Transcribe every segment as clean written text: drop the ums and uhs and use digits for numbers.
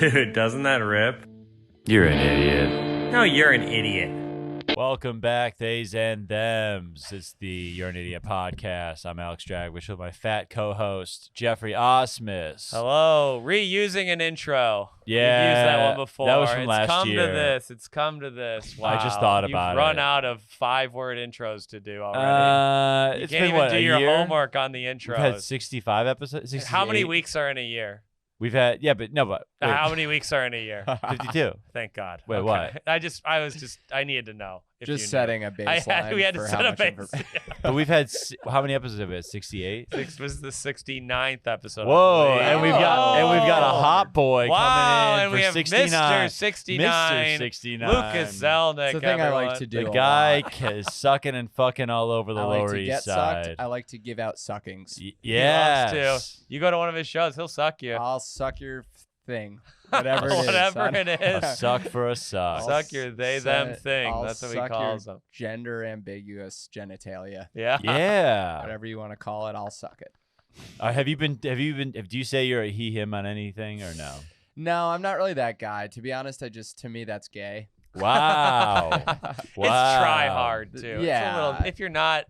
Dude, doesn't that rip? You're an idiot. No, you're an idiot. Welcome back, theys and thems. It's the You're an Idiot podcast. I'm Alex Dragwish with my fat co-host, Jeffrey Osmus. Hello. Reusing an intro. Yeah, We've used that one before. that was from last year. It's come to this. Wow. I just thought about You've run it. out of 5-word intros to do already. You It's can't been, even what, do a your year? homework on the intros. We've had 65 episodes. 68? How many weeks are in a year? We've had, yeah, but no, but wait. How many weeks are in a year? 52. Thank God. Wait, Okay. what? I needed to know. If Just you setting knew. a baseline. We had to for set how a much base. information. But we've had, how many episodes have we had? 68? This was the 69th episode. Whoa, I believe. and we've got a hot boy Wow, coming in and for we have 69. Mr. 69. Mr. 69. Lucas Zelnick. It's the thing I like everyone. to do. The a guy lot. is sucking and fucking all over the I like Lower to East get Side. sucked. I like to give out suckings. Yes. He loves to. You go to one of his shows, he'll suck you. I'll suck your thing, whatever it is. Whatever son. it A is. suck for a suck. Suck your they them thing. I'll That's what he suck calls your them. Gender ambiguous genitalia. Yeah. Yeah. Whatever you want to call it, I'll suck it. Do you say you're a he, him on anything or no? No, I'm not really that guy. To be honest, to me, that's gay. Wow. It's try hard too. Yeah. It's a little,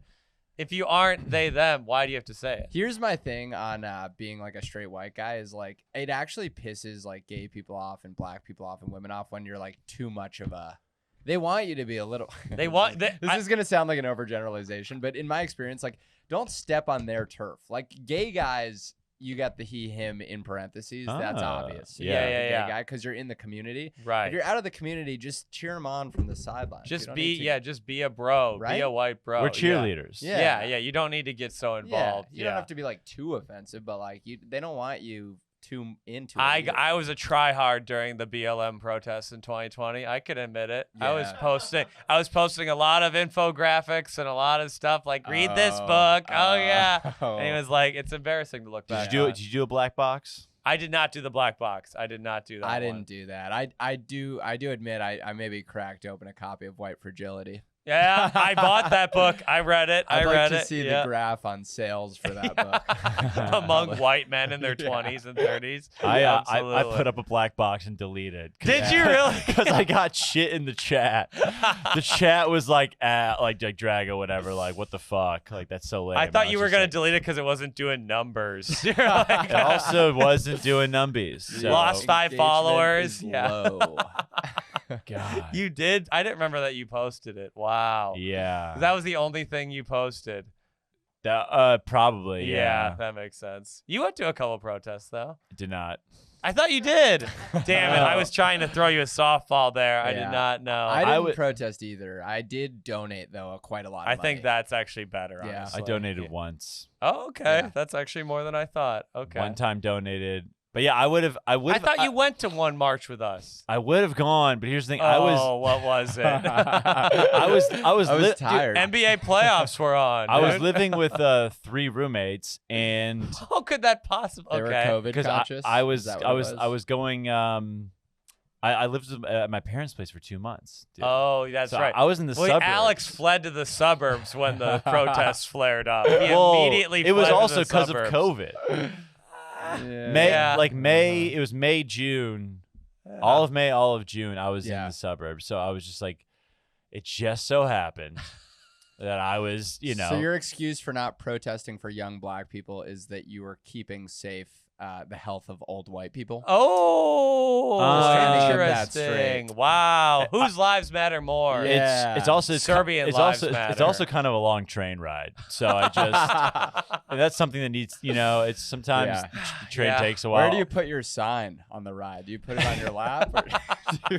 if you aren't they them, why do you have to say it? Here's my thing on being like a straight white guy is like it actually pisses like gay people off and black people off and women off when you're like too much of a. They want you to be a little. They want This is gonna sound like an overgeneralization, but in my experience, like don't step on their turf. Like gay guys, you got the he him in parentheses. That's obvious. yeah. You're a Yeah. gay guy because you're in the community. right. If you're out of the community, just cheer them on from the sidelines. You Just don't be need to- just be a bro. Be Right? a white bro. We're Yeah. cheerleaders. Yeah. Yeah. You don't need to get so Yeah, involved. you don't have to be like too offensive, but like they don't want you too into it. I either. was a try hard during the BLM protests in 2020. I could admit it. I was Yeah. posting a lot of infographics and a lot of stuff like read this book. Oh yeah. And he was like, it's embarrassing to look back. Did you do a black box? I did not do the black box. I did not do that. I one. didn't do that. I do admit I maybe cracked open a copy of White Fragility. Yeah, I bought that book. I read it. I'd like read to it. see yeah. the graph on sales for that book. Among white men in their Yeah. 20s and 30s. I Absolutely. put up a black box and deleted. Did you really? Because I got shit in the chat. The chat was like drag or whatever. Like what the fuck? Like that's so lame. I thought you was were just gonna like, delete it because it wasn't doing numbers. You're like, It also wasn't doing numbies. So. Lost 5 Engagement followers. is Yeah. low. God. You did? I didn't remember that you posted it. Wow. Yeah. That was the only thing you posted. Probably. Yeah, Yeah. that makes sense. You went to a couple protests, though. Did not. I thought you did. Damn it. I was trying to throw you a softball there. I did Yeah. not know. I didn't would- protest either. I did donate though quite a lot. I Of think money. that's actually better, Yeah. honestly. I donated Yeah. once. Oh, okay. Yeah. That's actually more than I thought. Okay. One time donated. But yeah, I would have. I thought you went to one march with us. I would have gone, but here's the thing. Oh, what was it? I was tired. NBA playoffs were on. I was dude. living with 3 roommates, and How could that possibly? They were Okay. COVID because conscious. I Is was that I what was it I was going. I lived at my parents' place for 2 months. Dude. Oh, that's So right. I was in the Well, suburbs. Alex fled to the suburbs when the protests flared up. He Well, immediately it was fled to also the because of suburbs. COVID. Yeah. May Yeah. May. It was May, June, all of May, all of June. I was in Yeah. the suburbs, so I was just like, it just so happened that I was, So your excuse for not protesting for young black people is that you were keeping safe the health of old white people. Oh, Just trying to get that interesting. straight. Wow. Whose lives matter more? Yeah. It's also Serbian it's lives also matter. it's also kind of a long train ride. So I just and that's something that needs it's sometimes Yeah. the train Yeah. takes a while. Where do you put your sign on the ride? Do you put it on your lap, or do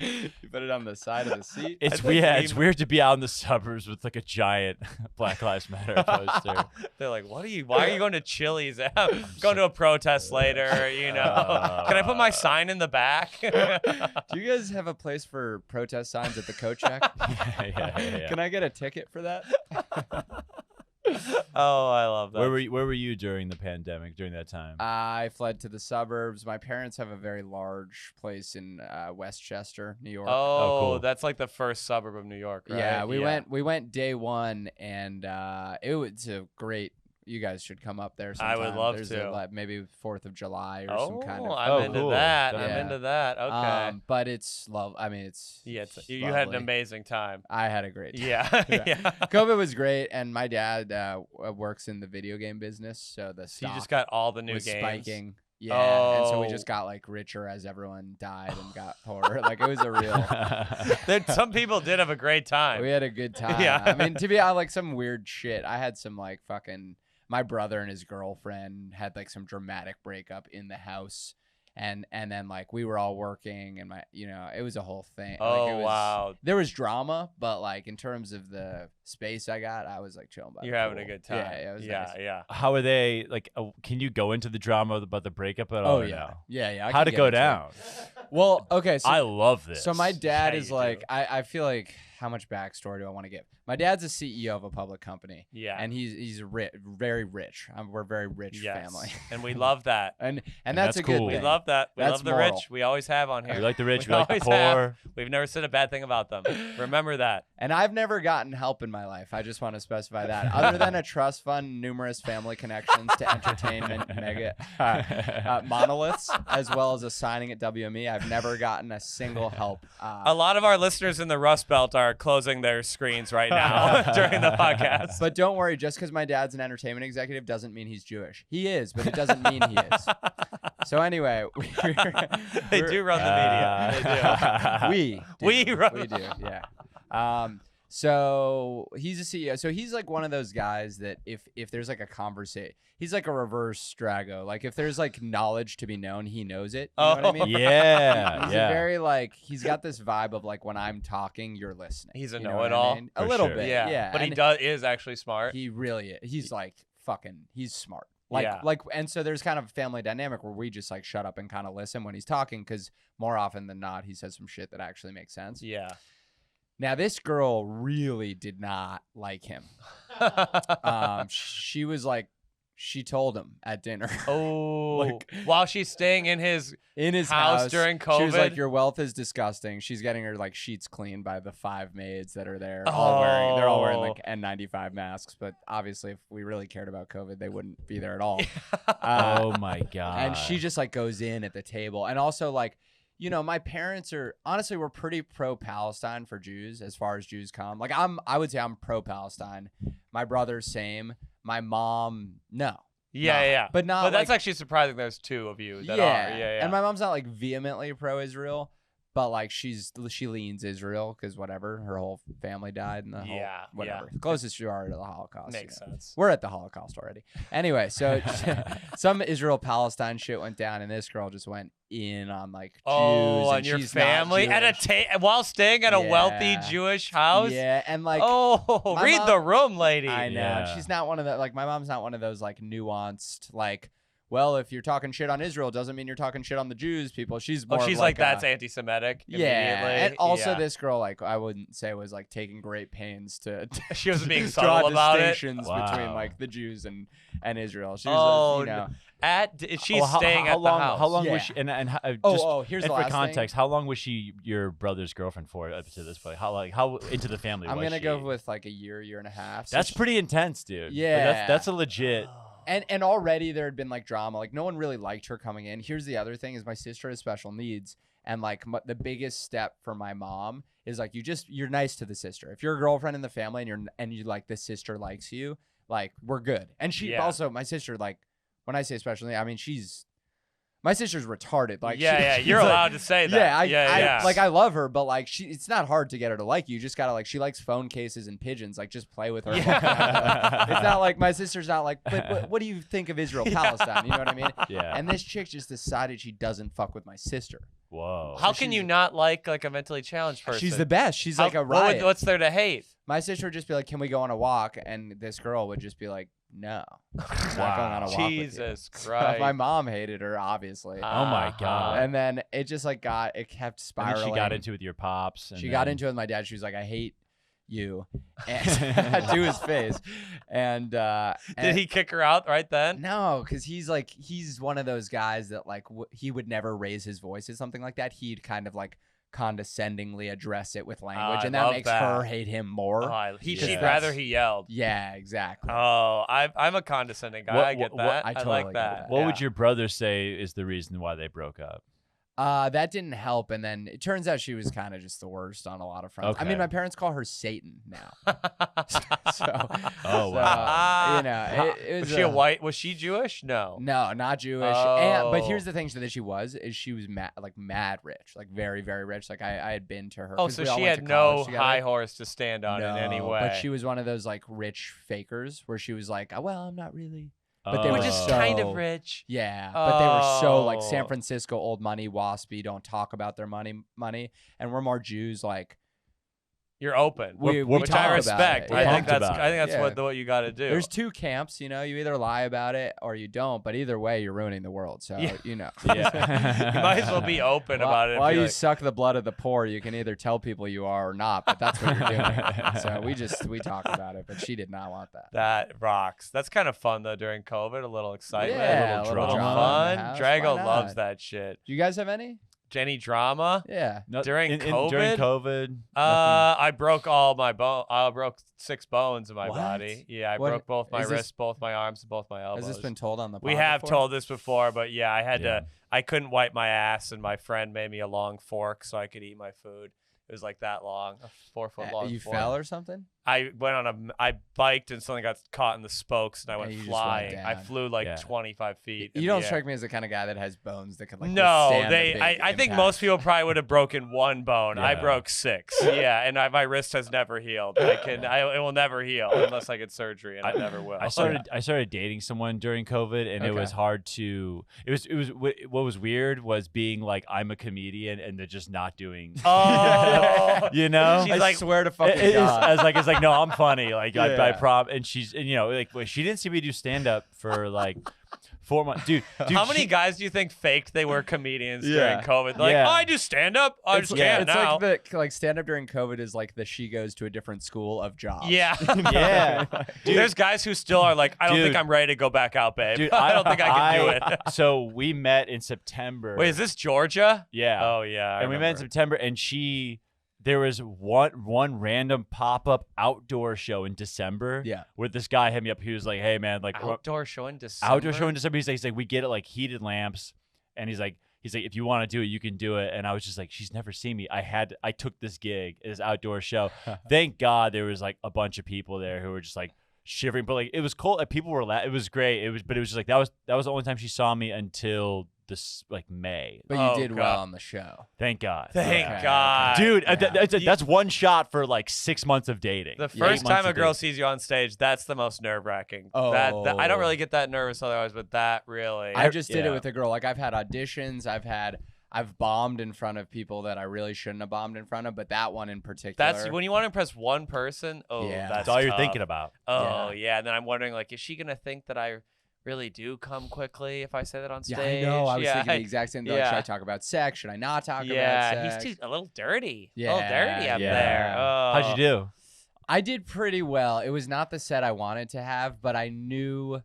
you put it on the side of the seat? It's think it's weird to be out in the suburbs with like a giant Black Lives Matter poster. They're like, why are you going to Chili's? I'm going to a protest later, you know. Can I put my sign in the back? Do you guys have a place for protest signs at the coat check? yeah. Can I get a ticket for that? Oh, I love that. Where were you during the pandemic, during that time? I fled to the suburbs. My parents have a very large place in Westchester, New York. Oh, cool. that's like the first suburb of New York, right? Yeah, we went day one, and it was a great You guys should come up there I sometime. would love There's to. Maybe 4th of July or some kind of. I'm into cool. that. Yeah. I'm into that. Okay. But it's love. I mean, it's You had an lovely. amazing time. I had a great time. Yeah. yeah. COVID was great, and my dad works in the video game business, so the So you stock just got all the new was games. spiking. Yeah, and so we Oh. just got like richer as everyone died and got poorer. Like it was a real. Some people did have a great time. We had a good time. Yeah. I mean, to be honest, like some weird shit. I had some like fucking. My brother and his girlfriend had like some dramatic breakup in the house, and then like we were all working, and it was a whole thing. Oh, like, it was, wow. There was drama, but like in terms of the space I got, I was like chilling by. You're the having a pool. good time. Yeah, it was nice. yeah. How are they like? Can you go into the drama about the breakup at all? Oh or yeah, no? yeah. I How'd can it get go into down? Well, okay. So, I love this. so my dad Yeah, is you like, do. I feel like how much backstory do I want to give? My dad's a CEO of a public company. Yeah. And he's very rich. We're a very rich Yes. family. And we love that. And And that's a that's good cool. We thing. love that. We That's love the moral. rich. We always have on here. We like the rich. We We like the always have. poor. We've never said a bad thing about them. Remember that. And I've never gotten help in my life. I just want to specify that. Other than a trust fund, numerous family connections to entertainment mega monoliths, as well as a signing at WME, I've never gotten a single help. A lot of our listeners in the Rust Belt are closing their screens right now during the podcast. But don't worry, just because my dad's an entertainment executive doesn't mean he's Jewish. He is, but it doesn't mean he is. So anyway, They do run the media. we We run. we do, yeah. So he's a CEO. So he's like one of those guys that if there's like a conversation, he's like a reverse Drago. Like if there's like knowledge to be known, he knows it. You know what I mean? Yeah, He's yeah. a very like he's got this vibe of like when I'm talking, you're listening. He's a You know what I know-it-all. mean? A For little sure. bit, Yeah. yeah. But And is actually smart. he really is. He's like fucking. He's smart. Like Yeah. and so there's kind of a family dynamic where we just like shut up and kind of listen when he's talking because more often than not he says some shit that actually makes sense. Yeah. Now this girl really did not like him. She was like, she told him at dinner Oh, Like- while she's staying in his in his house during She was like, COVID? "Your wealth is disgusting." She's getting her like sheets cleaned by the 5 maids that are there. They're all wearing like N95 masks. But obviously, if we really cared about COVID, they wouldn't be there at all. Oh my god. And she just like goes in at the table, and also like. My parents are honestly we're pretty pro-Palestine for Jews as far as Jews come. Like I would say I'm pro-Palestine. My brother's same. My mom, no. yeah. But not. But that's like, actually surprising. There's two of you that yeah. are. Yeah. And my mom's not like vehemently pro-Israel, but like she leans Israel because whatever, her whole family died and the whole Yeah, whatever. yeah. The closest you are to the Holocaust. Makes sense. We're at the Holocaust already. Anyway, so some Israel Palestine shit went down, and this girl just went in on like Jews. Oh, and and your she's not family at a Jewish. while staying at a wealthy Yeah. Jewish house. Yeah, and like Oh, my read mom- the room, lady. I know Yeah. she's not one of the like my mom's not one of those like nuanced like. Well, if you're talking shit on Israel, doesn't mean you're talking shit on the Jews people. She's more Oh, of, she's like, a- that's anti-Semitic. Yeah, immediately. and also Yeah. this girl, like, I wouldn't say was like taking great pains to She was being draw subtle about it. distinctions between Wow. like the Jews and Israel. She Oh, was, She's Well, staying how at long, the house. How long Yeah. was she? And here's and the for last context, how long was she your brother's girlfriend for up to this point? How into the family I'm was gonna she? go with like a year and a half. So That's she- pretty intense, dude. But Yeah. that's a legit. And already there had been like drama. Like no one really liked her coming in. Here's the other thing: is my sister has special needs, and like the biggest step for my mom is like you're nice to the sister. If you're a girlfriend in the family and you like the sister likes you, like we're good. And she Yeah. also my sister like when I say special needs, I mean my sister's retarded. Like yeah, she's you're like- allowed to say that. Yeah, yeah. like I love her, but like it's not hard to get her to like you. You just gotta like she likes phone cases and pigeons. Like just play with her. Yeah. It's not like my sister's not like. But what do you think of Israel Palestine? You know what I mean? Yeah. And this chick just decided she doesn't fuck with my sister. Whoa. How so can you she's- not like a mentally challenged person? She's the best. She's like a What riot. what's there to hate? My sister would just be like, "Can we go on a walk?" And this girl would just be like, "No, I'm not going on a walk with you." Jesus So Christ. my mom hated her, obviously. Oh my God. And then it just like kept And then spiraling. she got into it with your pops. And She got then- into it with my dad. She was like, "I hate you," and to his face. And Did he kick her out right then? No, because he's one of those guys that like he would never raise his voice at something like that. He'd kind of like condescendingly address it with language, I and that love makes that. her hate him more. She'd rather he yelled. Yeah, exactly. Oh, I'm a condescending guy. I get that. I I totally like get that. that. What Yeah. would your brother say is the reason why they broke up? That didn't help, and then it turns out she was kind of just the worst on a lot of fronts. I mean, Okay. my parents call her Satan now. So, Oh, wow. you know, it was Was she a white? Was she Jewish? No. No, not Jewish. But here's the thing that she was mad rich, like very, very rich. Like I had been to her. Oh, 'cause so we all she went had to no college together. high horse to stand on in any No, way. But she was one of those like rich fakers where she was like, oh, well, I'm not really. But they We're were just so, kind of rich. Yeah, but they were so like San Oh. Francisco old money, waspy, don't talk about their money, and we're more Jews. Like You're open, we which talk I about respect. it. I Yeah. think that's Yeah. what you got to do. There's two camps, you know. You either lie about it or you don't. But either way, you're ruining the world. So Yeah. you know. Yeah. You might as well be open about it. and While be you like, suck the blood of the poor, you can either tell people you are or not. But that's what you're doing. So we talk about it. But she did not want that. that rocks. That's kind of fun though during COVID. A little excitement, Yeah, a little drama fun. in the house. Drago Why loves not? that shit. Do you guys have any? Jenny drama. Yeah. No, During during COVID? COVID, I broke all my bone. I broke 6 bones in my What? body. Yeah, I What- broke both my is this- wrists, both my arms, and both my elbows. Has this been told on the? We pod have before? told this before, but yeah, I had Yeah. to. I couldn't wipe my ass, and my friend made me a long fork so I could eat my food. It was like that long, a 4-foot long. You fork. fell or something? I went I biked and something got caught in the spokes and I Yeah, went you just flying. went I down. flew like Yeah. 25 feet. in You the don't air. strike me as the kind of guy that has bones that could like. No, withstand a they. big I think impact. most people probably would have broken one bone. I Yeah. broke 6. Yeah, and my wrist has never healed. It will never heal unless I get surgery, and I never will. I started dating someone during COVID, and it Okay. was hard to. What was weird was being like I'm a comedian and they're just not doing. Oh, You know, She's I like, swear to fucking it's God. like no, I'm funny. Like I Yeah. prom, and she's and, you know like well, she didn't see me do stand up for like 4 months, dude. how many she- guys do you think faked they were comedians Yeah. during COVID? Like, Yeah. oh, I do stand up. I just can't it's now. like stand up during COVID is like the she goes to a different school of jobs. Yeah. Yeah, Dude, there's guys who still are like, I don't think Dude. I'm ready to go back out, babe. dude, I don't think I can do it. So we met in September. Wait, is this Georgia? Yeah. Oh yeah. I And we met in remember. September, and there was one random pop-up outdoor show in December. Yeah. Where this guy hit me up. He was like, "Hey man, like Outdoor show in December. outdoor show in December." He's like, "We get it, like heated lamps," and he's like, if you want to do it, you can do it. And I was just like, she's never seen me. I took this gig, this outdoor show. Thank God there was like a bunch of people there who were just like shivering, but like it was cold. People were it was great. But it was just like that was the only time she saw me until this like May. But you Oh, did God. well on the show. Thank God. Thank Okay, God. Dude, Yeah. that's one shot for like 6 months of dating. The 8 first months time a of girl dating. sees you on stage, that's the most nerve wracking. Oh. That I don't really get that nervous otherwise, but that really. I just did it yeah. with a girl. Like I've had auditions. I've bombed in front of people that I really shouldn't have bombed in front of, but that one in particular. that's when you want to impress one person. Oh, Yeah. that's That's all you're tough. thinking about. Oh yeah. And then I'm wondering, like, is she gonna think that I really do come quickly if I say that on Yeah, stage? I know. I was yeah. thinking the exact same thing. Like, Yeah. should I talk about sex? Should I not talk about Yeah, sex? he's a little dirty. Yeah, a little dirty up yeah. there. Oh. How'd you do? I did pretty well. It was not the set I wanted to have, but I knew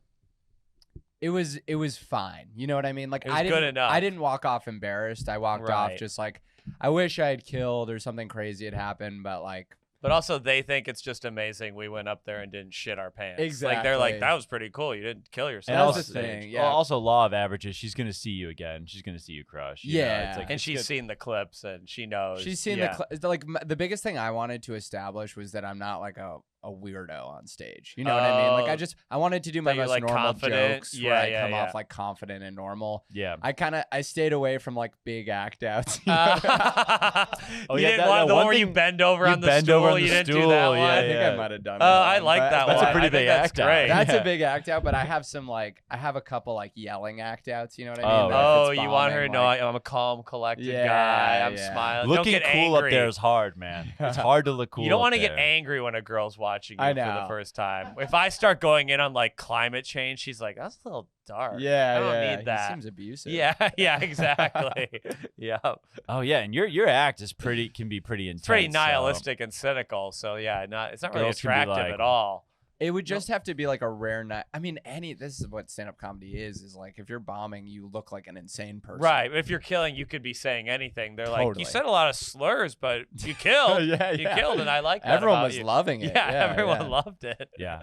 it was fine. You know what I mean? Like It was I didn't good enough. I didn't walk off embarrassed. I walked off Right. just like I wish I had killed or something crazy had happened, but like But also, they think it's just amazing we went up there and didn't shit our pants. Like, they're like, Exactly. that was pretty cool. You didn't kill yourself. And on That's also, the stage. thing. Yeah. also law of averages. She's gonna see you again. She's gonna see you crush. You know? Yeah. It's like, And it's she's good. seen the clips and she knows. she's seen yeah. the biggest thing I wanted to establish was that I'm not like a weirdo on stage. You know what I mean? Like Oh. I wanted to do my That you're, most like, normal confident. jokes Yeah, where I yeah, come yeah. off like confident and normal. Yeah. I stayed away from like big act outs. Oh, Oh, you yeah, didn't that- want that the one one where you thing- bend over you on the bend stool. over on You the didn't do stool, that one. yeah, I think yeah. I might have done Oh, that I one, like but- that That's one. a pretty I think big that's act out. great. That's Yeah. a big act out, but I have some like I have a couple like yelling act outs. You know what I mean? Oh, That if Oh, it's you want her to bombing, know like- I'm a calm, collected Yeah, guy. I'm yeah. smiling. Looking don't get cool angry. up there is hard, man. It's hard to look cool. You don't want to get angry when a girl's watching you I for the know. first time. If I start going in on like climate change, she's like, "That's a little dark." Yeah, I don't yeah, need that. He seems abusive. Yeah, yeah, exactly. yeah, Oh yeah, and your act is can be pretty intense. it's pretty so- nihilistic and cynical. So yeah, it's not really Girls can be attractive like- at all. It would just have to be like a rare night. I mean, this is what stand-up comedy is like if you're bombing, you look like an insane person. Right. If you're killing, you could be saying anything. They're like, Totally. you said a lot of slurs, but you killed. You killed, and I like that. Everyone about was you. loving it. Yeah, everyone loved it. Yeah.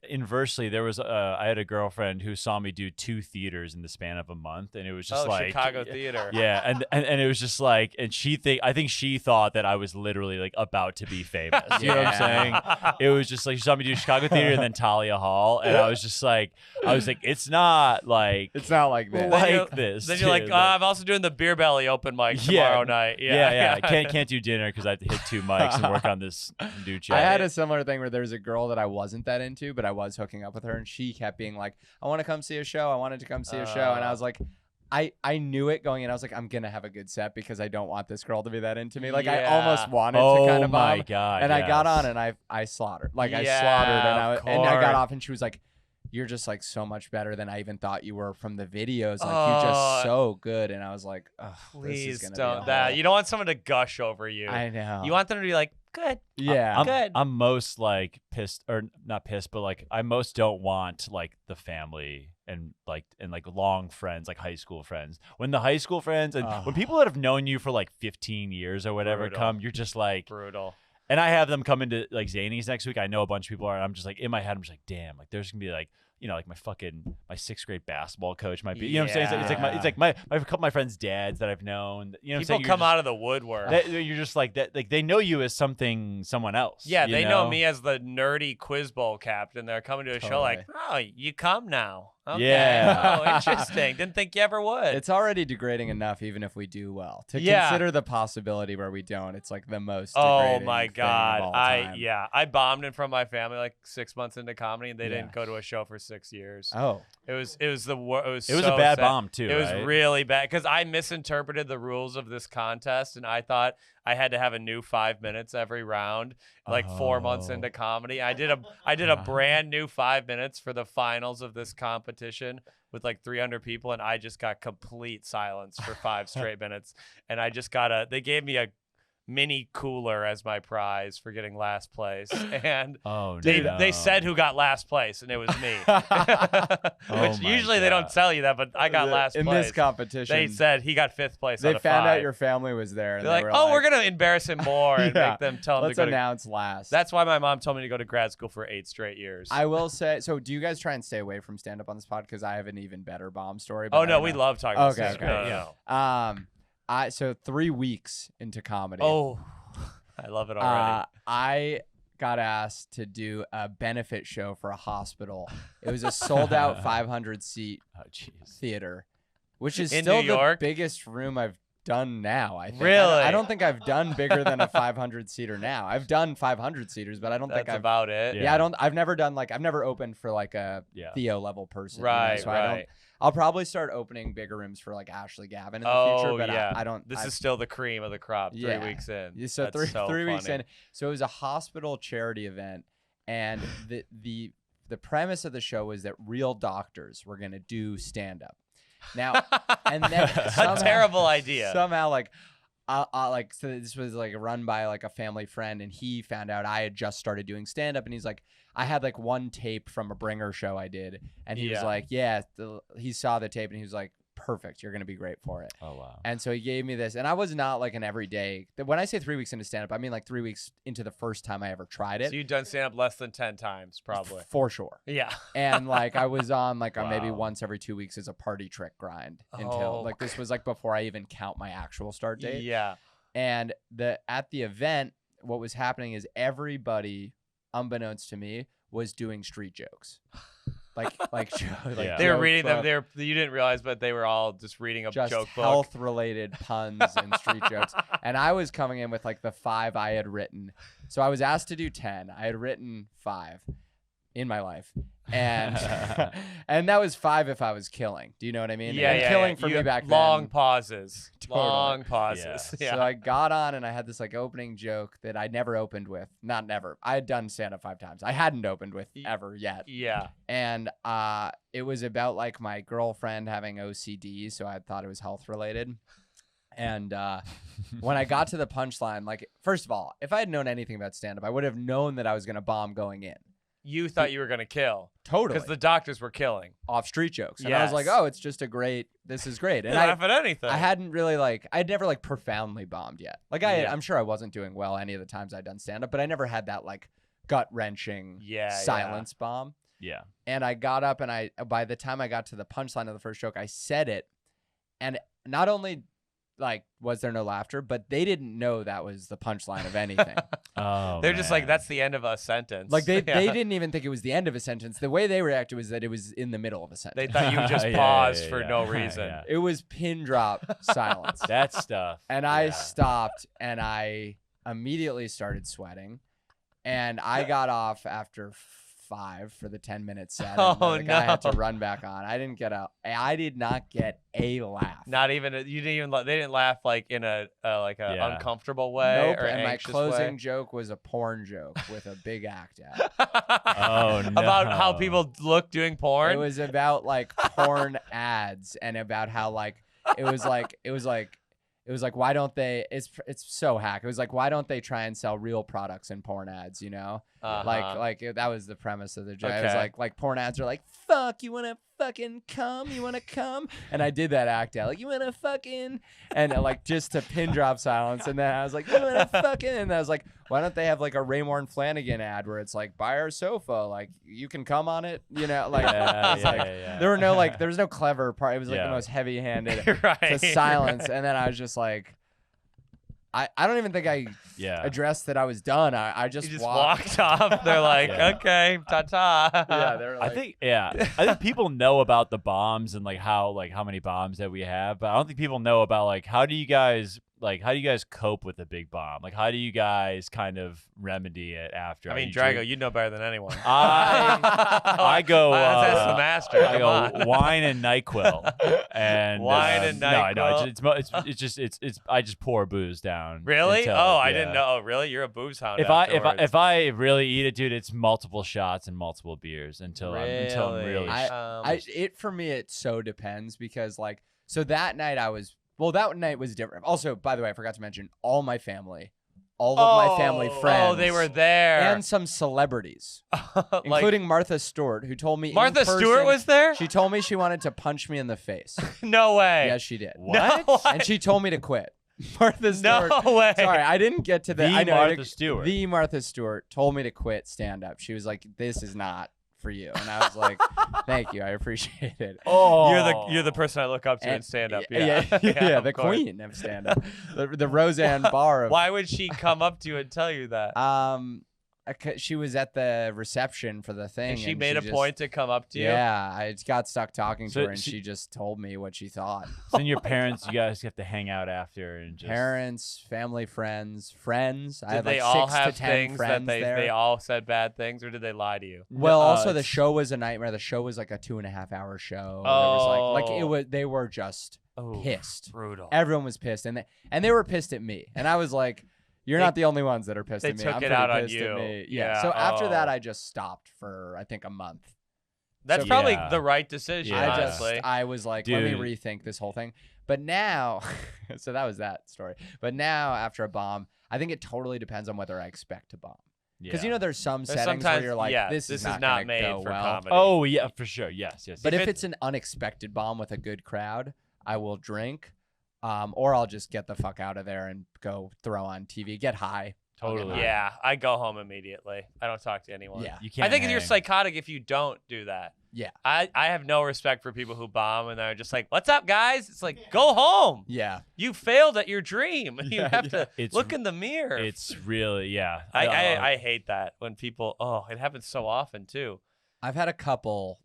Inversely, there was I had a girlfriend who saw me do 2 theaters in the span of a month, and it was just like Chicago theater. Yeah, and it was just like, and I think she thought that I was literally like about to be famous. You know what I'm saying? It was just like she saw me do Chicago theater and then Talia Hall, and I was like, it's not like this. This. Then you're like, dude. I'm also doing the Beer Belly open mic tomorrow night. Yeah. Can't do dinner because I have to hit 2 mics and work on this new chat. I had a similar thing where there's a girl that I wasn't that into, but I was hooking up with her, and she kept being like, I want to come see a show. I wanted to come see a show. And I was like, I knew it going in. I was like, I'm going to have a good set because I don't want this girl to be that into me. Like, I almost wanted to kind of bomb. Oh, my God. And I got on, and I slaughtered. Like, I slaughtered, and I got off, and she was like, you're just, like, so much better than I even thought you were from the videos. Like, you're just so good. And I was like, please this is don't that. You don't want someone to gush over you. I know. You want them to be like, good. Yeah. Good. I'm most like pissed, or not pissed, but like I most don't want like the family and like long friends, like high school friends. When the high school friends and when people that have known you for like 15 years or whatever Brutal. come, you're just like Brutal. And I have them come into like Zany's next week. I know a bunch of people are. And I'm just like in my head. I'm just like, damn. Like there's gonna be like, you know, like my 6th grade basketball coach might be. You know what I'm saying? It's like my a couple of my friends' dads that I've known. You know, what I'm saying? People come out of the woodwork. You're just like that. Like they know you as someone else. Yeah, you they know me as the nerdy quiz bowl captain. They're coming to a show like, oh, you come now. Okay. Yeah. Oh, interesting. Didn't think you ever would. It's already degrading enough, even if we do well. To consider the possibility where we don't, it's like the most. Oh my thing God! of all time. I bombed in from my family like 6 months into comedy, and they didn't go to a show for 6 years. Oh, it was a bad sad. bomb too. It was right? really bad because I misinterpreted the rules of this contest, and I thought I had to have a new 5 minutes every round. Like 4 months into comedy, I did a brand new 5 minutes for the finals of this competition with like 300 people, and I just got complete silence for 5 straight minutes. And I just they gave me a mini cooler as my prize for getting last place, and they said who got last place, and it was me. Which usually they don't tell you that, but I got last place in this competition. They said he got 5th place. They out of found 5. out your family was there. And they're like, oh, we're gonna embarrass him more and make them tell him Let's to go announce last. That's why my mom told me to go to grad school for 8 straight years. I will say. So, do you guys try and stay away from stand up on this pod? Because I have an even better bomb story. Oh no, we love talking. About Okay, stand-up. No. So 3 weeks into comedy. Oh, I love it already. I got asked to do a benefit show for a hospital. It was a sold out 500 seat theater, which is in still New York? the biggest room I've done now. I think. Really? I don't think I've done bigger than a 500 seater now. I've done 500 seaters, but I don't think That's I've about it. Yeah, I've never opened for like a Theo level person. Right, so right. I'll probably start opening bigger rooms for like Ashley Gavin in the future, but I don't. This is still the cream of the crop. 3 weeks in. So That's three weeks funny. in. So it was a hospital charity event, and the premise of the show was that real doctors were gonna do stand up. Now, and then a terrible idea. Somehow, so this was like run by like a family friend, and he found out I had just started doing stand up, and he's like, I had like one tape from a bringer show I did, and he was like, he saw the tape, and he was like, perfect, you're gonna be great for it. Oh wow. And so he gave me this, and I was not like an everyday. When I say 3 weeks into stand up, I mean like 3 weeks into the first time I ever tried it. So you've done stand up less than 10 times, probably. For sure. Yeah. And like I was on like maybe once every 2 weeks as a party trick grind until like this was like before I even count my actual start date. Yeah. And at the event, what was happening is everybody, unbeknownst to me, was doing street jokes. They were reading them. You didn't realize, but they were all just reading a just joke book. Health-related puns and street jokes. And I was coming in with like the 5 I had written. So I was asked to do 10. I had written 5 in my life, and and that was 5 if I was killing. Do you know what I mean? Yeah, killing for me back then. Long pauses. Totally. Long pauses. Yeah. So I got on, and I had this like opening joke that I never opened with. Not never. I had done stand up 5 times. I hadn't opened with ever yet. Yeah. And it was about like my girlfriend having OCD, so I thought it was health related. And when I got to the punchline, like, first of all, if I had known anything about stand up, I would have known that I was going to bomb going in. you thought you were gonna kill Totally. because the doctors were killing. Off street jokes. And I was like, Yes. oh, it's just this is great. And Laugh at anything. I hadn't really I'd never profoundly bombed yet. Yeah. I'm sure I wasn't doing well any of the times I'd done stand up, but I never had that gut wrenching silence bomb. Yeah. And I got up and by the time I got to the punchline of the first joke, I said it. And not only was there no laughter, but they didn't know that was the punchline of anything. Oh, They're just like, man. that's the end of a sentence. They didn't even think it was the end of a sentence. The way they reacted was that it was in the middle of a sentence. They thought you just Yeah, paused yeah, for yeah. no reason. Yeah. It was pin drop silence. That stuff. And I Yeah. stopped and I immediately started sweating. And I got off after 5 for the 10-minute set. And Oh, the guy had to no. run back on. I did not get a laugh. Not even they didn't laugh in a Yeah. uncomfortable way Nope. or And my anxious closing way. joke was a porn joke with a big act out. Oh, no. About how people look doing porn. It was about porn ads and about how it was why don't they it's so hack. It was why don't they try and sell real products in porn ads, you know? Uh-huh. That was the premise of the joke. It Okay. was porn ads are fuck, you wanna fucking come? You wanna come? And I did that act out you wanna fucking, and just to pin drop silence. And then I was you wanna fucking, and I was why don't they have a Raymore Flanagan ad where it's buy our sofa, you can come on it, you know? Yeah. There were no there was no clever part. It was the Yeah. most heavy handed right. to silence. And then I was just I don't even think I Yeah. addressed that I was done. I You just just walked. walked off. They're like, Yeah. okay, ta-ta. Yeah, they were I think people know about the bombs and how many bombs that we have, but I don't think people know about how do you guys cope with a big bomb? How do you guys kind of remedy it after? I mean, You Drago, drink- you know better than anyone. I go. That's the master. I Come go on. wine and NyQuil, and Wine and NyQuil. It's I just pour booze down. Really? until- Oh, I yeah. didn't know. Oh, really? You're a booze hound. If afterwards. I really eat it, dude, it's multiple shots and multiple beers until I'm really. Really? It for me, it so depends because so that night that night was different. Also, by the way, I forgot to mention all my family, all of my family friends. Oh, they were there. And some celebrities, including Martha Stewart, who told me Martha in person, Stewart was there? She told me she wanted to punch me in the face. No way. Yes, she did. What? No And she told me to quit. Martha Stewart. No way. Sorry, I didn't get to The I know, Martha Stewart. The Martha Stewart told me to quit stand up. She was like, "This is not for you," and I was like, "Thank you, I appreciate it." Oh, You're the person I look up to in And- stand up. yeah, Yeah, the of course. queen of stand up, the Roseanne Barr. Of, Why would she come up to you and tell you that? she was at the reception for the thing, And she and made a just- point to come up to you? Yeah, I got stuck talking So to her, and she- she just told me what she thought. So then your parents, you guys have to hang out after and just. Parents, family, friends. I Did had they 6 all to have 10 things that friends there. they all said bad things, or did they lie to you? Well, also the it's- show was a nightmare. The show was a 2.5-hour show. Oh. It was they were just Oh, pissed. brutal. Everyone was pissed, and they were pissed at me. And I was like, "You're not the only ones that are pissed they at me. took I'm it pretty out on pissed you. at me." Yeah, So after that, oh. I just stopped for I think a month. That's So- probably Yeah. the right decision, Yeah. honestly. I was like, let me Dude. rethink this whole thing. But now, so that was that story. But now, after a bomb, I think it totally depends on whether I expect to bomb. Because there's some There's settings where sometimes, you're like, yeah, this is not not gonna made go for well. comedy. Oh yeah, for sure. Yes. But If if it- it's an unexpected bomb with a good crowd, I will drink, or I'll just get the fuck out of there and go throw on TV, get high. Totally. Yeah, I go home immediately. I don't talk to anyone. Yeah. You can't. I think you're hang. psychotic if you don't do that. Yeah. I have no respect for people who bomb and they're just like, "What's up, guys?" It's like, go home. Yeah. You failed at your dream. You Yeah, have to It's- look in the mirror. It's really yeah. I hate that when people. Oh, it happens so often too. I've had a couple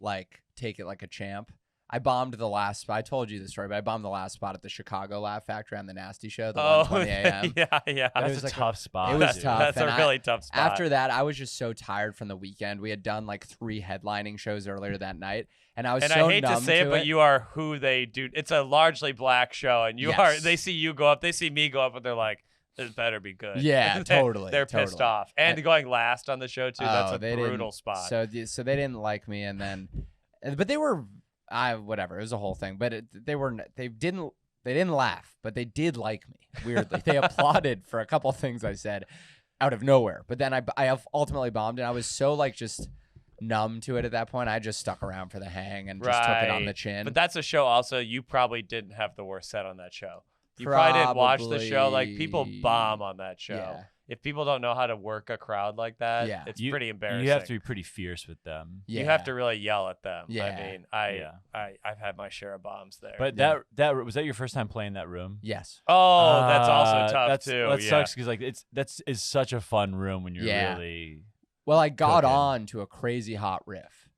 take it like a champ. I bombed the last spot. I told you the story, but I bombed the last spot at the Chicago Laugh Factory on the Nasty Show, the 1:20 a.m. yeah. But it That's was a like tough spot. it was dude. tough. That's and a really tough spot. After that, I was just so tired from the weekend. We had done 3 headlining shows earlier that night, and I was And so I hate to numb say it, but it. you are who they do. It's a largely black show, and you Yes. are. They see you go up, they see me go up, and they're like, "This better be good." Yeah, They're- totally, They're pissed totally. off, and going last on the show too. That's Oh, a they brutal didn't- spot. So they didn't like me, and then, but they were, whatever. It was a whole thing. But they didn't laugh, but they did like me. Weirdly, they applauded for a couple things I said out of nowhere. But then I ultimately bombed, and I was so just numb to it at that point. I just stuck around for the hang and just took it on the chin. But that's a show also you probably didn't have the worst set on that show. You probably didn't watch the show. Like, people bomb on that show. Yeah. If people don't know how to work a crowd like that, it's pretty embarrassing. You have to be pretty fierce with them. Yeah. You have to really yell at them. Yeah. I mean, I've had my share of bombs there. But that was that your first time playing that room? Yes. Oh, that's also tough too. That sucks because like that's such a fun room when you're really. Well, I got cooking. on to a crazy hot riff.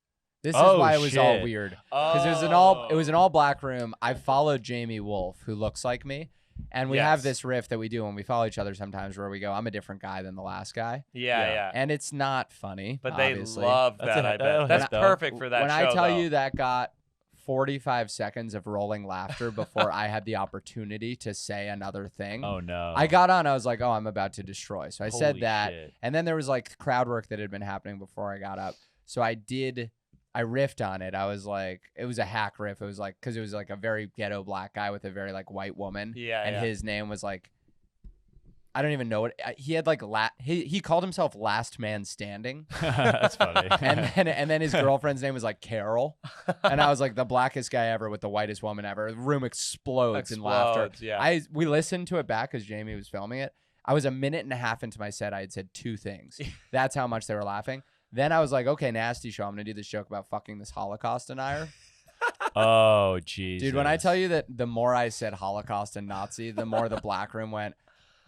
This is why it was all shit. weird. Because it was an all black room. I followed Jamie Wolf, who looks like me. And we have this riff that we do when we follow each other sometimes where we go, I'm a different guy than the last guy. Yeah. And it's not funny. But obviously. they love that, I bet. That's perfect for that when show, I tell though. you that got 45 seconds of rolling laughter before I had the opportunity to say another thing. Oh, no. I got on. I was like, oh, I'm about to destroy. So I said Holy that. shit. And then there was like crowd work that had been happening before I got up. So I riffed on it. I was like, it was a hack riff. It was like, because it was like a very ghetto black guy with a very like white woman. And his name was like, I don't even know what he had. Like he called himself Last Man Standing. That's funny. and then his girlfriend's name was like Carol. And I was like the blackest guy ever with the whitest woman ever. The room explodes in laughter. Yeah. We listened to it back because Jamie was filming it. I was a minute and a half into my set. I had said 2 things. That's how much they were laughing. Then I was like, okay, nasty show. I'm going to do this joke about fucking this Holocaust denier. Oh, jeez. Dude, when I tell you that the more I said Holocaust and Nazi, the more the black room went,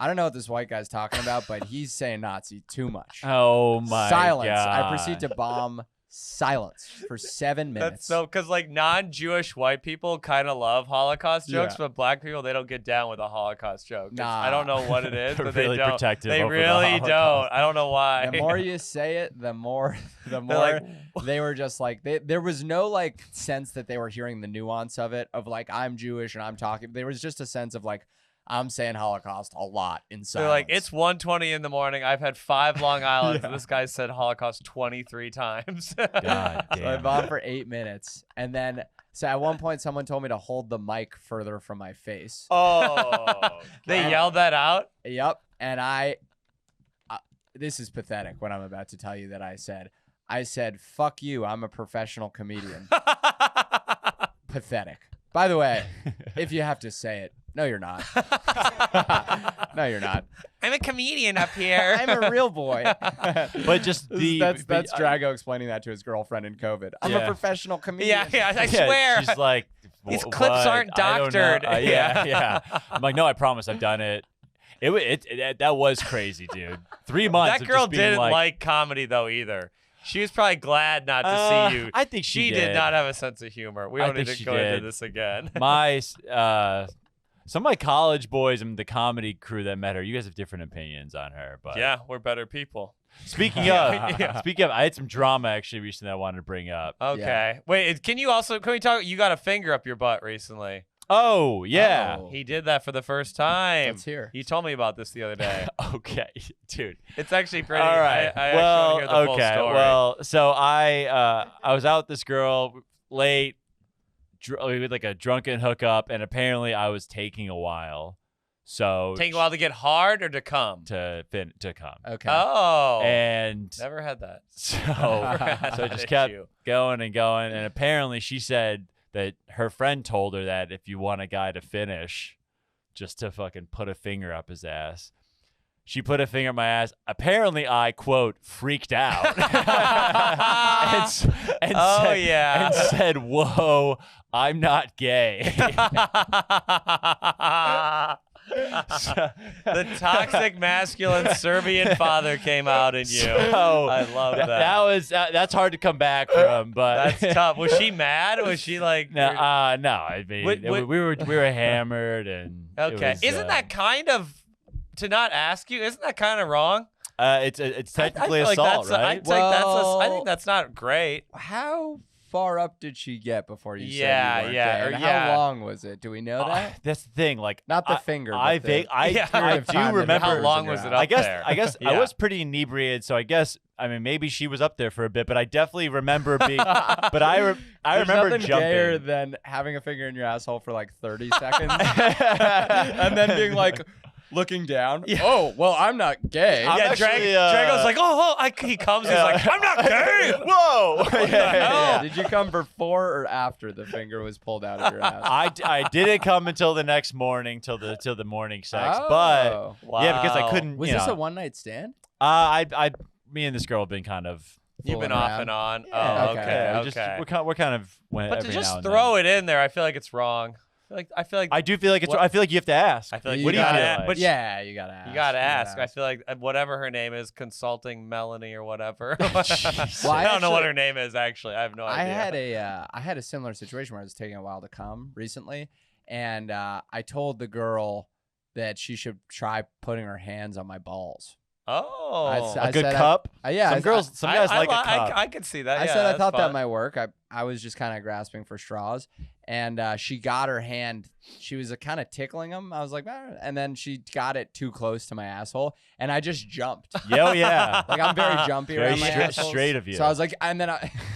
I don't know what this white guy's talking about, but he's saying Nazi too much. Oh, my Silence. God. I proceed to bomb silence for 7 minutes. That's so, because like non-Jewish white people kind of love Holocaust jokes, but black people, they don't get down with a Holocaust joke. I don't know what it is, but really they don't. protective They over the really don't. Holocaust. I don't know why. The more you say it, the more like, they were just like, there was no like sense that they were hearing the nuance of it, of like, I'm Jewish and I'm talking. There was just a sense of like, I'm saying Holocaust a lot in silence. They're like, it's 1:20 in the morning. I've had 5 Long Islands. And this guy said Holocaust 23 times. God damn. So I bombed for 8 minutes. And then, so at one point, someone told me to hold the mic further from my face. Oh, they yelled that out? Yep. And this is pathetic what I'm about to tell you that I said, fuck you, I'm a professional comedian. Pathetic. By the way, if you have to say it, no, you're not. No, you're not. I'm a comedian up here. I'm a real boy. But just that's Drago explaining that to his girlfriend in COVID. I'm a professional comedian. Yeah, I swear. She's like, these clips aren't I don't know. doctored. Yeah. I'm like, no, I promise I've done it. That was crazy, dude. 3 months. That girl of just being didn't like comedy though either. She was probably glad not to see you. I think she did not have a sense of humor. We don't need to go into this again. Some of my college boys and the comedy crew that met her, you guys have different opinions on her, but yeah, we're better people. Speaking of, I had some drama actually recently I wanted to bring up. Okay, Yeah. wait, can we talk? You got a finger up your butt recently. Oh yeah, Oh. He did that for the first time. Let's hear. He told me about this the other day. Okay, dude. It's actually pretty. All right. I actually want to hear the full story. Well, so I was out with this girl late. We had like a drunken hookup, and apparently I was taking a while. So taking a while to get hard or to come? to come. Okay. Oh, And never had that. so I just kept going and going, and apparently she said that her friend told her that if you want a guy to finish, just to fucking put a finger up his ass. She put a finger in my ass. Apparently, I, quote, freaked out. and said, whoa, I'm not gay. The toxic masculine Serbian father came out in you. So, I love that. That's hard to come back from, but That's tough. Was she mad? Was she like? no. I mean, we were hammered, and Okay. It was, Isn't that kind of to not ask you? Isn't that kind of wrong? it's technically I feel assault, like right? I think that's not great. How far up did she get before you Yeah, said you weren't yeah, gay? or And yeah. how long was it? Do we know that? That's the thing. Like, Not the finger, but I the do period of time that remember. How long was it up I guess there? I Yeah. was pretty inebriated, so I guess maybe she was up there for a bit, but I definitely remember being. But I There's remember nothing jumping. gayer than having a finger in your asshole for like 30 seconds and then being like, looking down. Oh, well, I'm not gay. Yeah, Drago's like, he comes. He's like, I'm not gay. Whoa! Yeah. Did you come before or after the finger was pulled out of your ass? I didn't come until the next morning, till the morning sex. But Wow. yeah, because I couldn't. Was you this know, a one night stand? me and this girl have been kind of. You've been Fooling off around. and on. Yeah, Oh, okay. okay. Yeah, Okay. we're kind of. But to just throw it in there, I feel like it's wrong. I feel like I do feel like it's. What- I feel like you have to ask. I feel like You what do you gotta- feel gotta, like? but Yeah, you gotta ask. you gotta ask. I feel like whatever her name is, consulting Melanie or whatever. Well, I don't know what actually- her name is actually. I have no idea. I had a similar situation where I was taking a while to come recently, and I told the girl that she should try putting her hands on my balls. Oh, I A good said cup. Yeah, Some guys like a cup. I could see that. I yeah, said I that's thought that fun. might work. I was just kind of grasping for straws, and she got her hand. She was kind of tickling him. I was like, and then she got it too close to my asshole, and I just jumped. Yeah, yeah. Like I'm very jumpy Very around my assholes. straight of you. So I was like, and then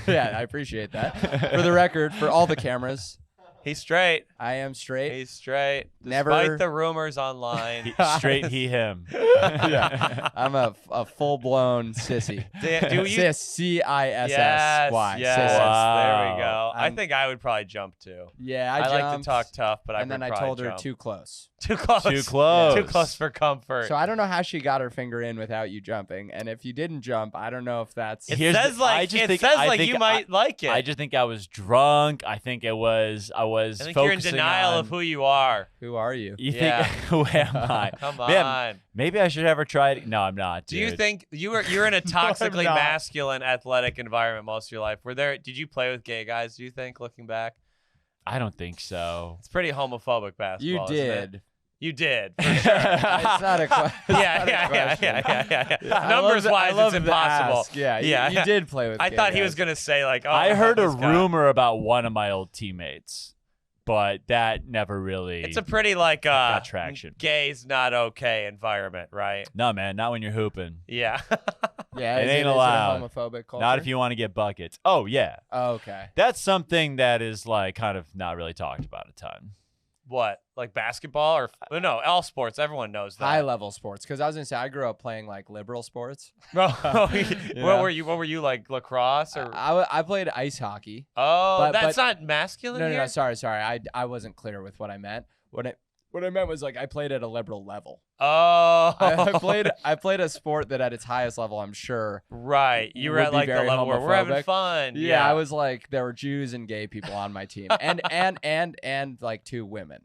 yeah, I appreciate that. For the record, for all the cameras, He's straight. I am straight. He's straight. Never- Despite the rumors online. Straight him. Yeah, I'm a full blown sissy. Do you? Cis, CISSY. Yes. Sissy. There Wow. we go. I I'm- think I would probably jump too. Yeah, I like to jumped, talk tough, but I and then would I probably told her jump. too close. Too close. Too close. Too close for comfort. So I don't know how she got her finger in without you jumping, and if you didn't jump, I don't know if that's. it Here's says the- I like just it think- says I like think you might like it. I just think I was drunk. I think I was I think focusing you're in denial on, of who you are. Who are you? You Yeah. think who am I? Come Man, on. maybe I should have her try it. No, I'm not. Do you dude. think you're in a toxically not. masculine athletic environment most of your life? Did you play with gay guys, do you think, looking back? I don't think so. It's pretty homophobic basketball. You isn't it? did. You did. It's not a question. Numbers wise, it's impossible. Yeah, Yeah. You did play with. I gay thought he guys. was gonna say like, "Oh, I heard a this guy. rumor about one of my old teammates, but that never really. It's a pretty like got traction. Gay's not okay environment, right? No, man, not when you're hooping. Yeah. Yeah, It is ain't is allowed. a homophobic culture. Not if you want to get buckets. Oh yeah, Oh, okay. that's something that is like kind of not really talked about a ton. What? Like basketball or no? All sports. Everyone knows that. High level sports, because I was gonna say I grew up playing like liberal sports. What Yeah. were you? What were you like? Lacrosse or? I played ice hockey. Oh, but- that's not masculine No, here. sorry. I wasn't clear with what I meant. What I meant was like I played at a liberal level. Oh, I played a sport that at its highest level, I'm sure. right. You were would at be like the very level where we're having homophobic. fun. Yeah, I was like there were Jews and gay people on my team, and like 2 women.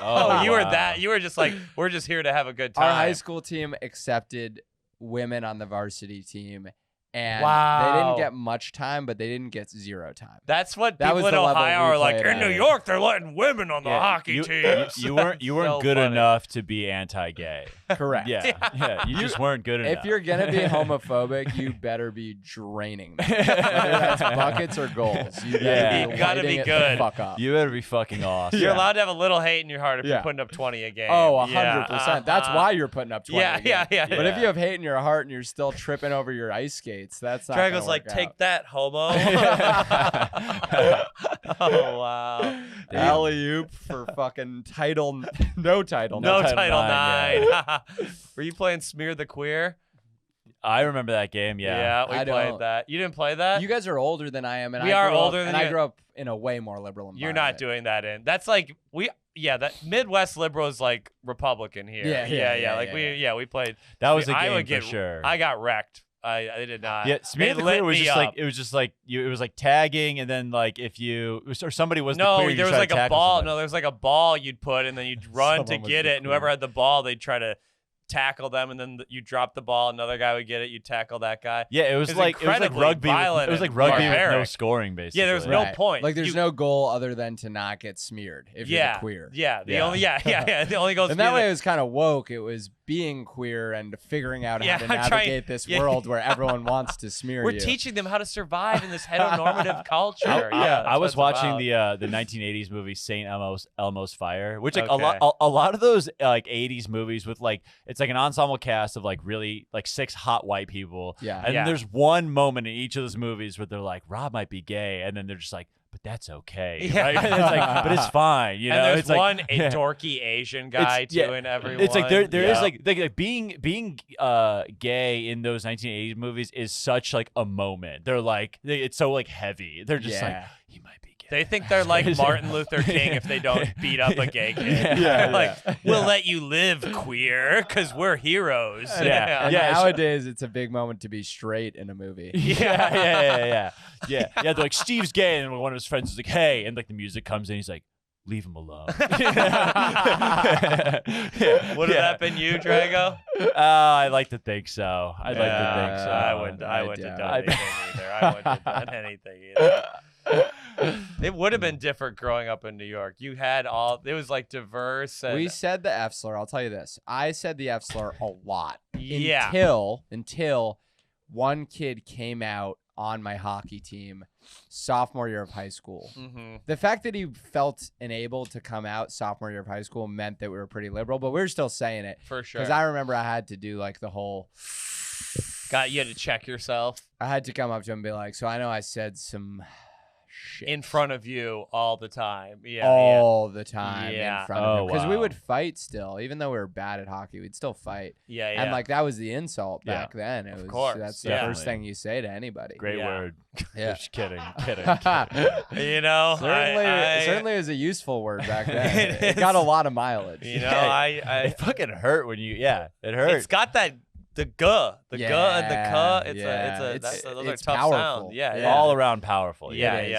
Oh, you were wow. that. You were just like, we're just here to have a good time. Our high school team accepted women on the varsity team, and they Wow. didn't get much time, but they didn't get 0 time. That's what That was people in the level Ohio we are like. played In at. New York, they're letting women on the Yeah, hockey team. You weren't So good funny. enough to be anti-gay. Correct. Yeah. You just weren't good enough. If you're gonna be homophobic, you better be draining them. Whether that's buckets or goals. You Yeah. be You gotta lighting be it the good. Fuck up. you better be fucking awesome. You're allowed to have a little hate in your heart if Yeah. you're putting up 20 a game. Oh, Yeah, 100%. That's why you're putting up 20. Yeah, a game. yeah, yeah. But if Yeah. you have hate in your heart and you're still tripping over your ice skates, that's not. Drago's gonna like, work take out. that, homo. Oh wow. Alley oop for fucking title, no title. No Title Title IX, IX. Were you playing Smear the Queer? I remember that game. Yeah. we I played don't. that. You didn't play that? You guys are older than I am, and We I are grew up- older than and I you. grew up in a way more liberal environment. You're not doing that in. That's like that Midwest liberal is like Republican here. Yeah, Like we played. That was a I game would for get, sure. I got wrecked. I did not. Yeah, Smear They the lit Queer was me just up. like it was like tagging, and then like if you or somebody was the No, queer, you there was try to like a tackle ball. somebody. No, there was like a ball you'd put, and then you'd run to Someone was get the it, and whoever queer. had the ball, they'd try to tackle them, and then you drop the ball. Another guy would get it. You tackle that guy. Yeah, it was It's like incredibly rugby. violent It was like and rugby with no barbaric. scoring, basically. Yeah, there was no Right. point. Like, there's You- no goal other than to not get smeared if you're the queer. Yeah, the Yeah. only the only goes. And that way it was kind of woke. It was being queer and figuring out Yeah, how to I'm trying- navigate this yeah. world where everyone wants to smear we're you. teaching them how to survive in this heteronormative culture. I, Yeah, that's I what was it's watching about. the 1980s movie Saint Elmo's Fire, which like Okay. a lot of those like 80s movies with like it's like an ensemble cast of like really like 6 hot white people. Yeah. And Yeah. there's one moment in each of those movies where they're like, Rob might be gay, and then they're just like, but that's okay. Yeah. Right? It's like, but it's fine. You know, and there's it's like, one dorky Asian guy too in everyone. It's like there is like being gay in those 1980s movies is such like a moment. They're like it's so like heavy. They're just like he might be gay. They think they're like Martin Luther King if they don't beat up a gay kid. We'll let you live, queer, because we're heroes. And nowadays, it's a big moment to be straight in a movie. Yeah. They're like, Steve's gay, and one of his friends is like, hey, and like the music comes in, he's like, leave him alone. Would have that been you, Drago? I like to think so. I wouldn't have done anything either. I wouldn't have done anything either. It would have been different growing up in New York. You had it was like diverse. And, We said the F slur. I'll tell you this. I said the F slur a lot. Yeah. Until one kid came out on my hockey team sophomore year of high school. Mm-hmm. The fact that he felt enabled to come out sophomore year of high school meant that we were pretty liberal, but we were still saying it. For sure. Because I remember I had to do like the whole... You had to check yourself. I had to come up to him and be like, so I know I said some... shit. In front of you all the time. All the time Yeah. in front of him. Because we wow. would fight still. Even though we were bad at hockey, we'd still fight. Yeah. And like that was the insult back then. It was, course, that's the definitely. first thing you say to anybody. Great Yeah. word. Yeah. Just kidding. You know, certainly was a useful word back then. It got a lot of mileage. You know, It fucking hurt when you. Yeah, it hurt. it's got that the guh and the cuh. Those are tough powerful. sounds. Yeah. all around powerful. Yeah. It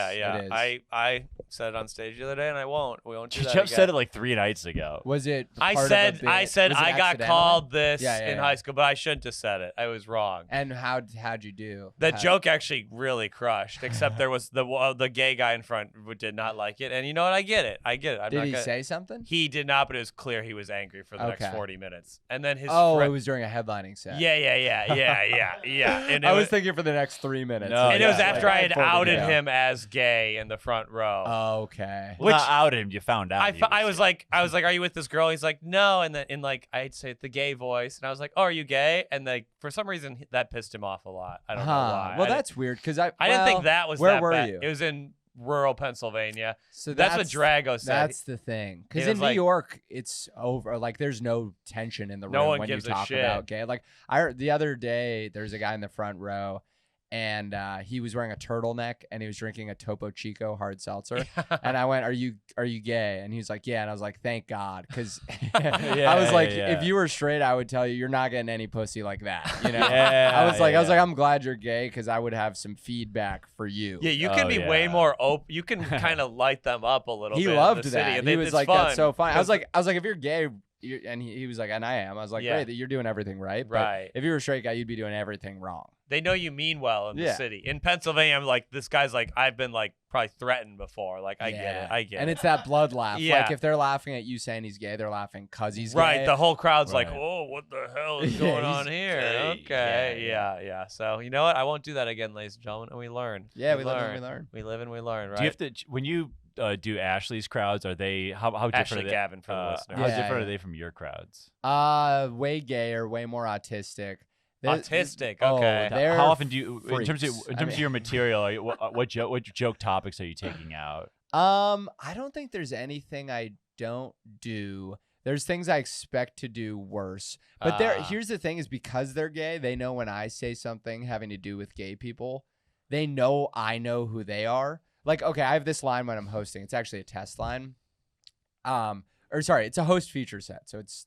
is. I said it on stage the other day, and I won't. We won't do that Jeff again. said it like 3 nights ago. Was it? I part of a said bit? I Was it got accidental? called this Yeah, in high school, but I shouldn't have said it. I was wrong. And how'd you do? The joke actually really crushed, except there was the gay guy in front who did not like it. And you know what? I get it. I'm Did not he gonna, say something? He did not, but it was clear he was angry for the next Okay. 40 minutes. And then his Oh, friend, it was during a headlining set. Yeah. And it I was was thinking for the next 3 minutes. No, and it was yeah, after I had outed yeah. him as gay in the front row. Oh, okay. Well, not out him. You found out. I was like, are you with this girl? He's like, no. And then I'd say it the gay voice, and I was like, oh, are you gay? And like for some reason that pissed him off a lot. I don't know why. Well, that's weird because I didn't think that was where that were bad. you? It was in rural Pennsylvania. So That's what Drago said. That's the thing. Because It in was New like- York, it's over. Like, there's no tension in the No room one when gives you a talk shit. about gay. Like, the other day, there's a guy in the front row, and he was wearing a turtleneck, and he was drinking a Topo Chico hard seltzer. And I went, "Are you gay?" And he was like, "Yeah." And I was like, "Thank God," because I was like, if you were straight, I would tell you you're not getting any pussy like that. You know? I was like, I'm glad you're gay because I would have some feedback for you. Yeah, you can be way more open. You can kind of light them up a little He bit. loved in the that. city, and He was it's like, fun. "That's so fun." I was like, if you're gay. And he was like, and I am. I was like, Yeah. great, that you're doing everything right. But Right. if you were a straight guy, you'd be doing everything wrong. They know you mean well in the Yeah. city. In Pennsylvania, I'm like, this guy's like, I've been like probably threatened before. Like, I get it. And it. it's that blood laugh. Yeah. Like if they're laughing at you saying he's gay, they're laughing because he's Right. gay. The whole crowd's like, Right. oh, what the hell is Yeah, going he's on here? gay. Okay. Yeah. Yeah. So, you know what? I won't do that again, ladies and gentlemen. And we learn. Yeah, we live and we learn. We live and we learn, right? Do you have to when you do Ashley's crowds? Are they how different? Ashley are they, Gavin for the listener. How Yeah, different yeah. are they from your crowds? Way gayer, way more autistic. They're- Autistic. Oh, Okay. they're How often do you, in terms freaks. of your material, are you, what joke topics are you taking out? I don't think there's anything I don't do. There's things I expect to do worse. But here's the thing is because they're gay, they know when I say something having to do with gay people, they know I know who they are. Like, okay, I have this line when I'm hosting. It's actually a test line. It's a host feature set. So it's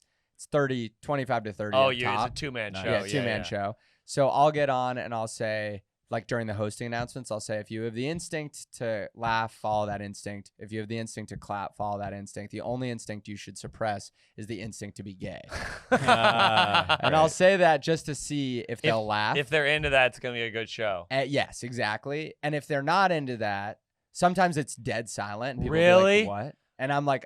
25 to 30 Oh, up it's top. a two-man show. Yeah, two-man show. So I'll get on and I'll say, like during the hosting announcements, I'll say, if you have the instinct to laugh, follow that instinct. If you have the instinct to clap, follow that instinct. The only instinct you should suppress is the instinct to be gay. And I'll say that just to see if they'll laugh. If they're into that, it's going to be a good show. Yes, exactly. And if they're not into that, sometimes it's dead silent. And people Really? Be like, what? And I'm like,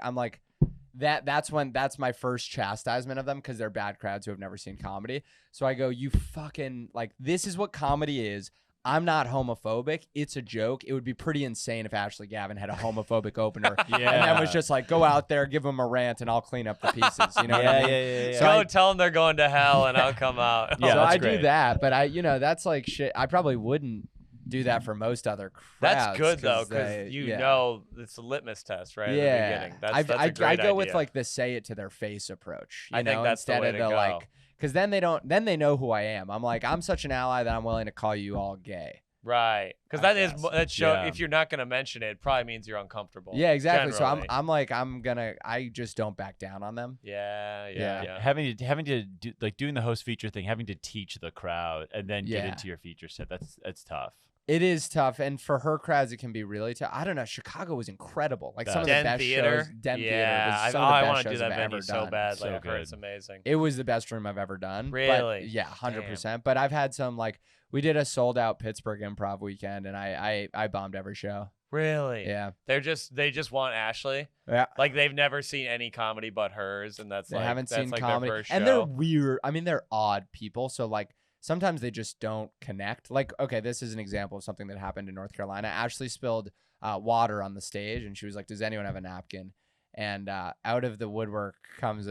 that's my first chastisement of them because they're bad crowds who have never seen comedy. So I go, you fucking, like, this is what comedy is. I'm not homophobic. It's a joke. It would be pretty insane if Ashley Gavin had a homophobic opener. And then was just like, go out there, give them a rant, and I'll clean up the pieces. You know what I mean? Yeah. So tell them they're going to hell, and I'll come out. Yeah, so that's I great. do that, but that's like shit. I probably wouldn't do that for most other crowds. That's good though, 'cause because they- know it's a litmus test, right? Yeah, At the beginning. That's a great I go with idea. like the say it to their face approach. You I think know, that's the instead way of to the go. like, because then they know who I am. I'm like, I'm such an ally that I'm willing to call you all gay. Right, because I that is guess. that show. Yeah. If you're not gonna mention it, it probably means you're uncomfortable. Yeah, exactly. generally. So I'm like I just don't back down on them. Yeah. Having to do like doing the host feature thing, having to teach the crowd and then get Yeah. into your feature set. That's tough. It is tough, and for her crowds, it can be really tough. I don't know. Chicago was incredible. Like some of the Den best Theater. shows. Den Theater. Yeah, Was some of the I best want to do shows that I've venue ever so done. badly. So I've heard good. it's amazing. It was the best room I've ever done. but Really? yeah, 100%. But I've had some like we did a sold out Pittsburgh improv weekend, and I bombed every show. Really? Yeah, They just want Ashley. yeah. Like they've never seen any comedy but hers, and that's They like haven't that's seen like comedy, their first and they're show. weird. I mean, they're odd people. So like sometimes they just don't connect. Like, okay, this is an example of something that happened in North Carolina. Ashley spilled water on the stage, and she was like, "Does anyone have a napkin?" And out of the woodwork comes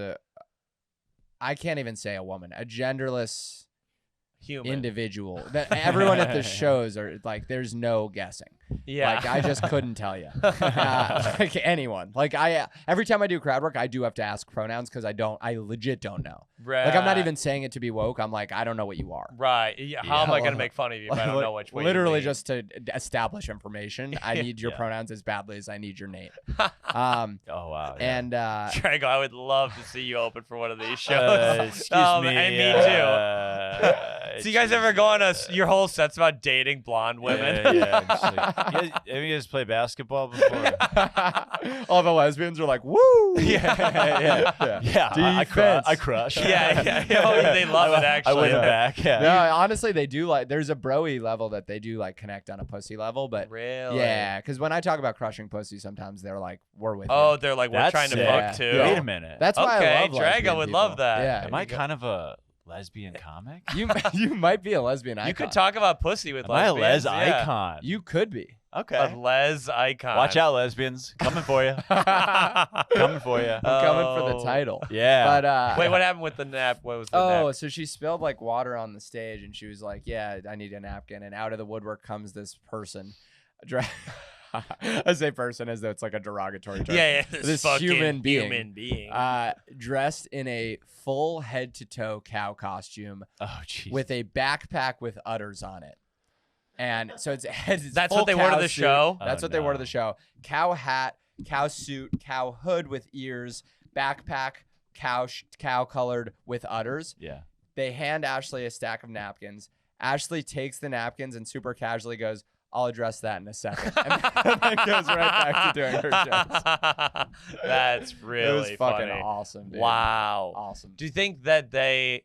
I can't even say a woman, a genderless Human. individual. That everyone at the shows are like, there's no guessing. Yeah. Like I just couldn't tell you. Like anyone. Like every time I do crowd work, I do have to ask pronouns because I legit don't know. Right. Like I'm not even saying it to be woke. I'm like, I don't know what you are. Right. Yeah. How am I gonna make fun of you if I don't know which way? Literally you lean? just to establish information. I need your Yeah. pronouns as badly as I need your name. Oh wow. Yeah. And Traeger, I would love to see you open for one of these shows. Excuse me. And me too. So you guys ever go on your whole set's about dating blonde women? Yeah. Just like, have you guys played basketball before? all the lesbians are like, woo. Yeah. Defense. I crush. yeah. Oh, they love it actually. I win it back. Yeah. No, honestly, they do like. There's a broy level that they do like connect on a pussy level, but Really? yeah, because when I talk about crushing pussy, sometimes they're like, "We're with Oh, you." they're like, we're That's trying to sick. fuck too. Yeah. Wait a minute. That's why okay, I love lesbian Drago would people. love that. Yeah. Am I kind of a lesbian comic? You might be a lesbian icon. You could talk about pussy with Am I a lesbians. les yeah. icon? You could be. Okay. A les icon. Watch out, lesbians. Coming for you. Coming for you. I'm coming for the Oh. title. Yeah. But Wait, what happened with the nap? What was the Oh, nap? so she spilled like water on the stage, and she was like, "Yeah, I need a napkin." And out of the woodwork comes this person. I say person as though it's like a derogatory term. Yeah, This fucking human being. Human being. Dressed in a full head to toe cow costume Oh, jeez. with a backpack with udders on it. And so it's That's full what they wore to cow the suit. show? That's Oh, what they wore to no. the show. Cow hat, cow suit, cow hood with ears, backpack, cow colored with udders. Yeah. They hand Ashley a stack of napkins. Ashley takes the napkins and super casually goes, "I'll address that in a second." And then goes right back to doing her jokes. That's really It was fucking funny. awesome, dude. Wow. Awesome. Do you think that they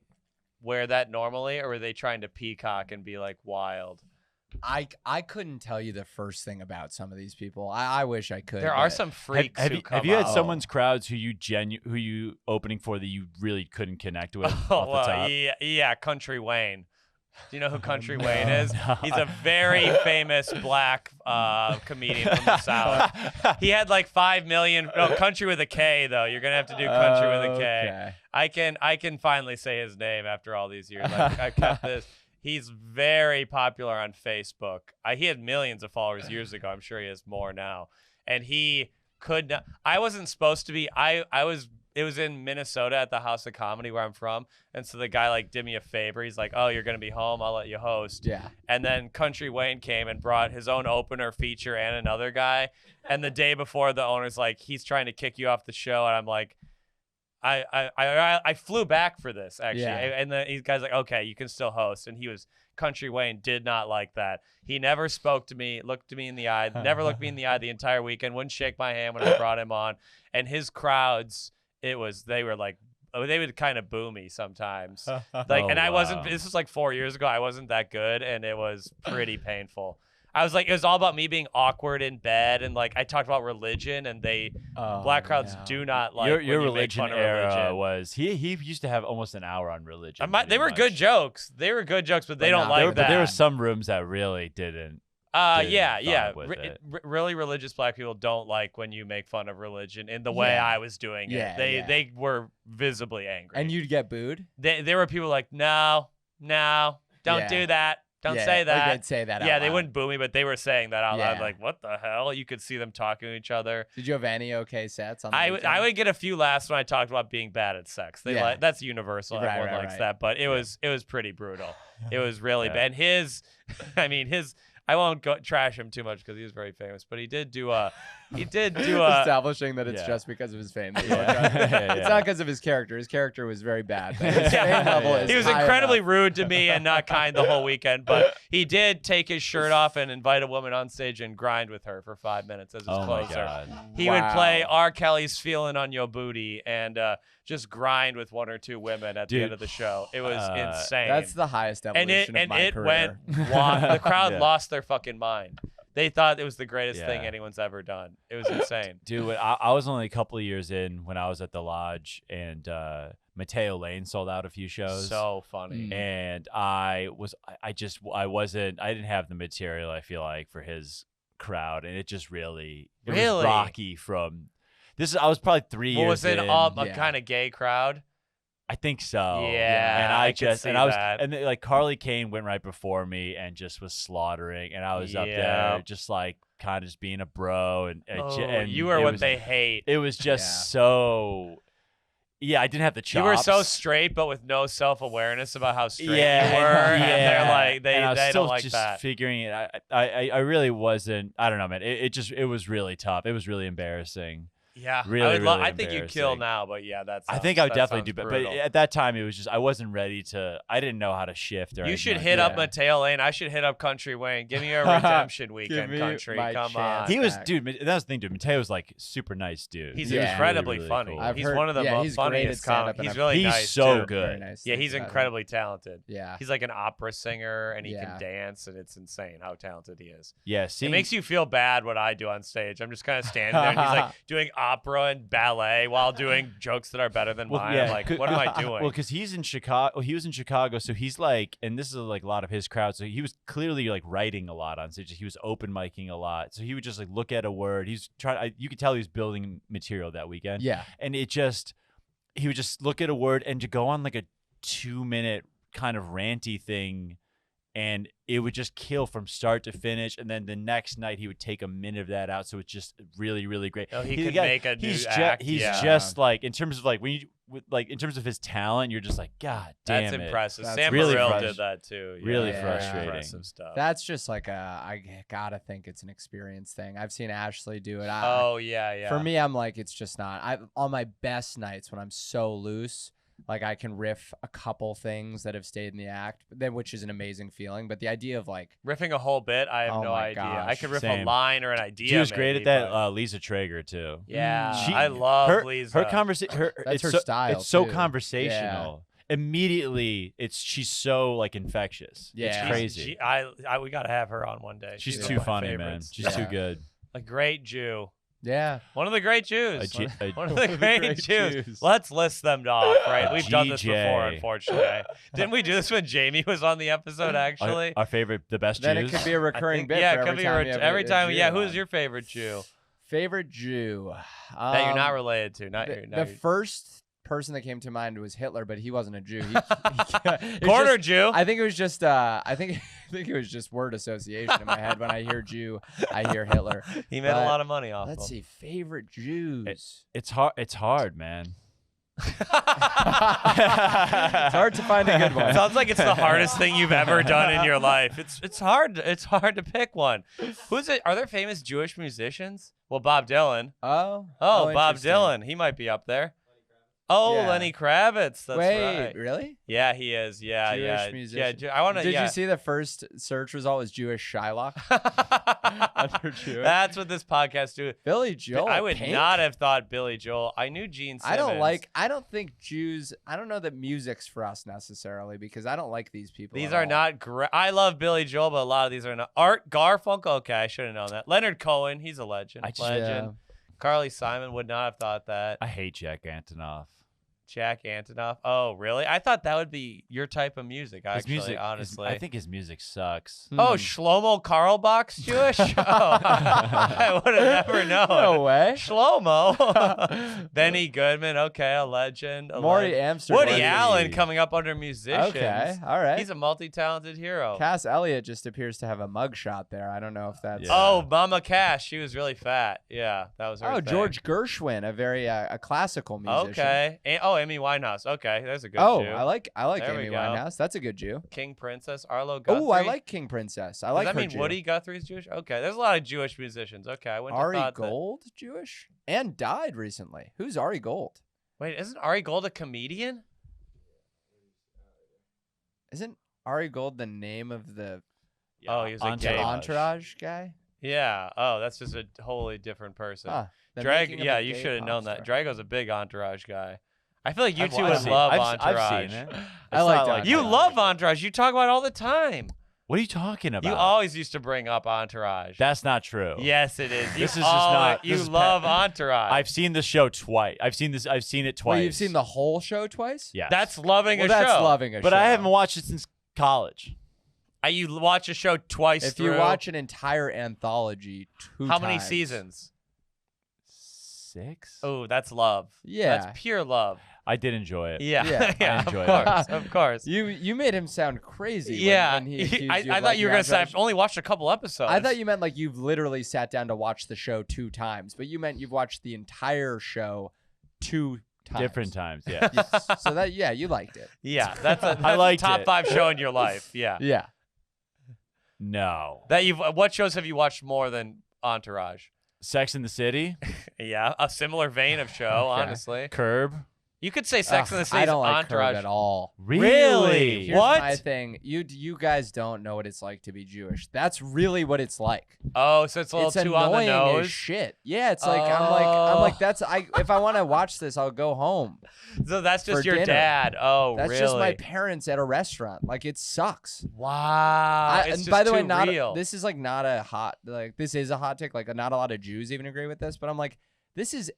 wear that normally, or were they trying to peacock and be like wild? I couldn't tell you the first thing about some of these people. I wish I could. There are but- some freaks Have who you, come have you had out. someone's crowds who you opening for that you really couldn't connect with Oh, off the well, top? yeah, Country Wayne. Do you know who Country Wayne is? No. He's a very famous black comedian from the South. He had like 5 million. No, Country with a K though. You're gonna have to do Country with a K. Okay. I can finally say his name after all these years. I kept this. He's very popular on Facebook. He had millions of followers years ago. I'm sure he has more now. And he could not. I wasn't supposed to be. It was in Minnesota at the House of Comedy where I'm from. And so the guy like did me a favor. He's like, "Oh, you're gonna be home. I'll let you host." Yeah. And then Country Wayne came and brought his own opener feature and another guy. And the day before, the owner's like, "He's trying to kick you off the show." And I'm like, I flew back for this actually. Yeah. And the guy's like, "Okay, you can still host." And Country Wayne did not like that. He never spoke to me, looked me in the eye, never looked me in the eye the entire weekend, wouldn't shake my hand when I brought him on. And his crowds, they would kind of boo me sometimes. I wasn't, this was like 4 years ago. I wasn't that good, and it was pretty painful. I was like, it was all about me being awkward in bed, and like I talked about religion, and black crowds do not like your when you make religion fun of era religion. was he used to have almost an hour on religion. They pretty were much. good jokes. They were good jokes, but they don't not- like But that. there were some rooms that really didn't. didn't Yeah. vibe with it. Really religious black people don't like when you make fun of religion in the way Yeah. I was doing it. Yeah, They yeah. they were visibly angry. And you'd get booed? there were people like, no, don't Yeah. do that. Don't Yeah, say like that. they'd say that out Yeah, they loud. wouldn't boo me, but they were saying that out loud. Yeah. Like, what the hell? You could see them talking to each other. Did you have any okay sets on the I weekend? would get a few laughs when I talked about being bad at sex. They Yeah. like that's universal. Right, Everyone right, likes right. that, but it was pretty brutal. It was really Yeah. bad. And his, I mean his. I won't trash him too much because he was very famous, but he did do establishing that it's Yeah. just because of his fame. that you Yeah. don't trust him. Yeah. It's not because of his character. His character was very bad. But his fame level is He was high incredibly enough. rude to me and not kind the whole weekend, but he did take his shirt off and invite a woman on stage and grind with her for 5 minutes as his Oh my closer. god. He would Wow. play R. Kelly's "Feeling on Your Booty" and just grind with one or two women at the Dude. end of the show. It was insane. That's the highest and evolution it of my it career. went wild. The crowd Yeah. lost their fucking mind. They thought it was the greatest thing Yeah. anyone's ever done. It was insane. Dude, I was only a couple of years in when I was at the Lodge, and Mateo Lane sold out a few shows. So funny. Mm. And I didn't have the material, I feel like, for his crowd, and it just really was Really? rocky from this. I was probably 3 Well, years was it in. a Yeah. kind of gay crowd? I think so. Yeah, and I I could just see and I was that. and then, like Carly Kane went right before me and just was slaughtering, and I was up Yeah. there just like kind of just being a bro, and, and You were it what was, they hate. It was just Yeah. so. Yeah, I didn't have the chops. You were so straight, but with no self-awareness about how straight Yeah, you were, and they're yeah. like, And I was they still don't like just that. figuring it. I really wasn't. I don't know, man. It was really tough. It was really embarrassing. Yeah, Really, I would really I think you'd kill embarrassing. now, but yeah, that's. I think I would definitely do, but at that time it was just I wasn't ready to. I didn't know how to shift. Or You anything should like hit that. up Mateo Lane. I should hit up Country Wayne. Give me a redemption weekend, me Country. my Come chance. on. He was, back. dude. That was the thing, dude. Mateo's like super nice, dude. He's Yeah. incredibly Really, really funny. cool. I've He's heard- one of the yeah, most he's great at funniest stand-up, comics. and He's I've really he's nice so too. good. Very nice Yeah, things he's about him. incredibly talented. Yeah. He's like an opera singer, and he Yeah. can dance, and it's insane how talented he is. Yeah, It makes you feel bad what I do on stage. I'm just kind of standing there, and he's like doing opera and ballet while doing jokes that are better than mine. I'm like, what am I doing? Well, because he's in Chicago. He was in Chicago, so he's like, and this is like a lot of his crowd. So he was clearly like writing a lot on stage. He was open micing a lot. So he would just like look at a word. He's trying. You could tell he was building material that weekend. Yeah. And he would just look at a word and to go on like a 2-minute kind of ranty thing, and it would just kill from start to finish. And then the next night he would take a minute of that out, so it's just really, really great. Oh, he The could guy- make a new he's act, he's yeah. just like in terms of like when you like in terms of his talent, you're just like, God damn That's it. impressive. That's Sam really Morril frus- did that too. Yeah, really very frustrating. Impressive stuff. That's just like I gotta think it's an experience thing. I've seen Ashley do it. Oh yeah. For me, I'm like, it's just not. On my best nights when I'm so loose, like I can riff a couple things that have stayed in the act, but then which is an amazing feeling. But the idea of like, riffing a whole bit, I have Oh no my idea. I gosh. could riff a Same. line or an idea. She was great maybe, at that. but- Lisa Traeger too. yeah, She- I love her, Lisa. Her conversation. That's it's her so, style, It's so too. conversational. Immediately, she's so like infectious. Yeah. It's She's- crazy. We gotta have her on one day. she's one too of my funny, man. favorites. She's Yeah. too good. A great Jew. yeah, One of the great Jews. A One of the great, great Jews. Jews. Let's list them off, right? We've done this before, GJ. unfortunately. Didn't we do this when Jamie was on the episode, actually? Our favorite, the best then Jews. it could be a I recurring think- bit. yeah, for it could every be time you have every a time. Jew Yeah, on. who's your favorite Jew favorite Jew? that you're not related to? Not The, your, the first person that came to mind was Hitler, but he wasn't a Jew. It's corner just- Jew. I think it was just I think it was just word association in my head. When I hear Jew, I hear Hitler. He made a but lot of money off. Let's him. see, favorite Jews. It's hard. It's hard, man. It's hard to find a good one. Sounds like it's the hardest thing you've ever done in your life. It's hard. It's hard to pick one. Who's it? Are there famous Jewish musicians? Well, Bob Dylan. Oh, Oh, Bob interesting. Dylan. He might be up there. Oh, Yeah. Lenny Kravitz. That's Wait, right. really? Yeah, he is. Yeah, Jewish yeah. musician. Yeah, I want to. Did yeah. you see the first search result was Jewish Shylock? Under Jewish? That's what this podcast do. Billy Joel. I would Pink? not have thought Billy Joel. I knew Gene Simmons. I don't think Jews. I don't know that music's for us necessarily because I don't like these people. These at are all. not great. I love Billy Joel, but a lot of these are not. Art Garfunkel. Okay, I should have known that. Leonard Cohen. He's a legend. I just- Legend. Carly Simon would not have thought that. I hate Jack Antonoff. Jack Antonoff. Oh, really? I thought that would be your type of music. His Actually, music, honestly, I think his music sucks. Oh, Shlomo Karlbach's Jewish? Oh, I would have never known. No way. Shlomo. Benny Goodman. Okay, a legend. Maury Amsterdam. Woody Allen coming up under musicians. Okay, all right. He's a multi-talented hero. Cass Elliot just appears to have a mugshot there. I don't know if that's. Yeah. Oh, Mama Cash. She was really fat. Yeah, that was her Oh, thing. George Gershwin, a very a classical musician. Okay. Amy Winehouse. Okay, there's a good Oh, Jew. I like There we Amy go. Winehouse. That's a good Jew. King Princess Arlo Guthrie. Oh, I like King Princess. I like Does that her mean Jew. Woody Guthrie's Jewish? Okay, there's a lot of Jewish musicians. Okay, I wouldn't have Ari thought that. Gold, Jewish, and died recently. Who's Ari Gold? Wait, isn't Ari Gold a comedian? Isn't Ari Gold the name of the Oh, he was a gay. Entourage guy? Yeah. Oh, that's just a wholly different person. Huh. The Drag. making of Yeah, a you gay should have pop known that. star. Drago's a big Entourage guy. I feel like you two I've would seen- love I've Entourage. seen it. I It's liked not like Entourage. You Entourage. love Entourage. You talk about it all the time. What are you talking about? You always used to bring up Entourage. That's not true. Yes, it is. You This is just not- You this is love Entourage. I've seen the show twice. I've seen it twice. Wait, you've seen the whole show twice? Yes. That's loving Well, a that's show. loving a show. But I haven't watched it since college. You watch a show twice If through. you watch an entire anthology how many times- seasons? 6? Oh, that's love. Yeah. That's pure love. I did enjoy it. Yeah. Yeah, I of enjoyed course. it. Of course. You made him sound crazy. Yeah. When he accused you of I thought liking you were going to say, I've Entourage. only watched a couple episodes. I thought you meant like you've literally sat down to watch the show 2 times, but you meant you've watched the entire show 2 times. Different times, yeah. Yes. So that you liked it. Yeah. That's a liked top it. 5 show in your life. Yeah. Yeah. No. What shows have you watched more than Entourage? Sex in the City, Yeah. A similar vein of show, Okay. honestly. Curb. You could say Sex in the City I is don't like Entourage. Curb at all. Really? Here's What? my thing. You guys don't know what it's like to be Jewish. That's really what it's like. Oh, so it's a little It's too on the annoying as nose. shit. Yeah, it's like I'm like that's if I want to watch this, I'll go home. So that's just For your dinner. dad. Oh, That's really? just my parents at a restaurant. Like it sucks. Wow. It's And just by the way, too not real. this is like not a hot like this is a hot take. Like not a lot of Jews even agree with this, but I'm like, this is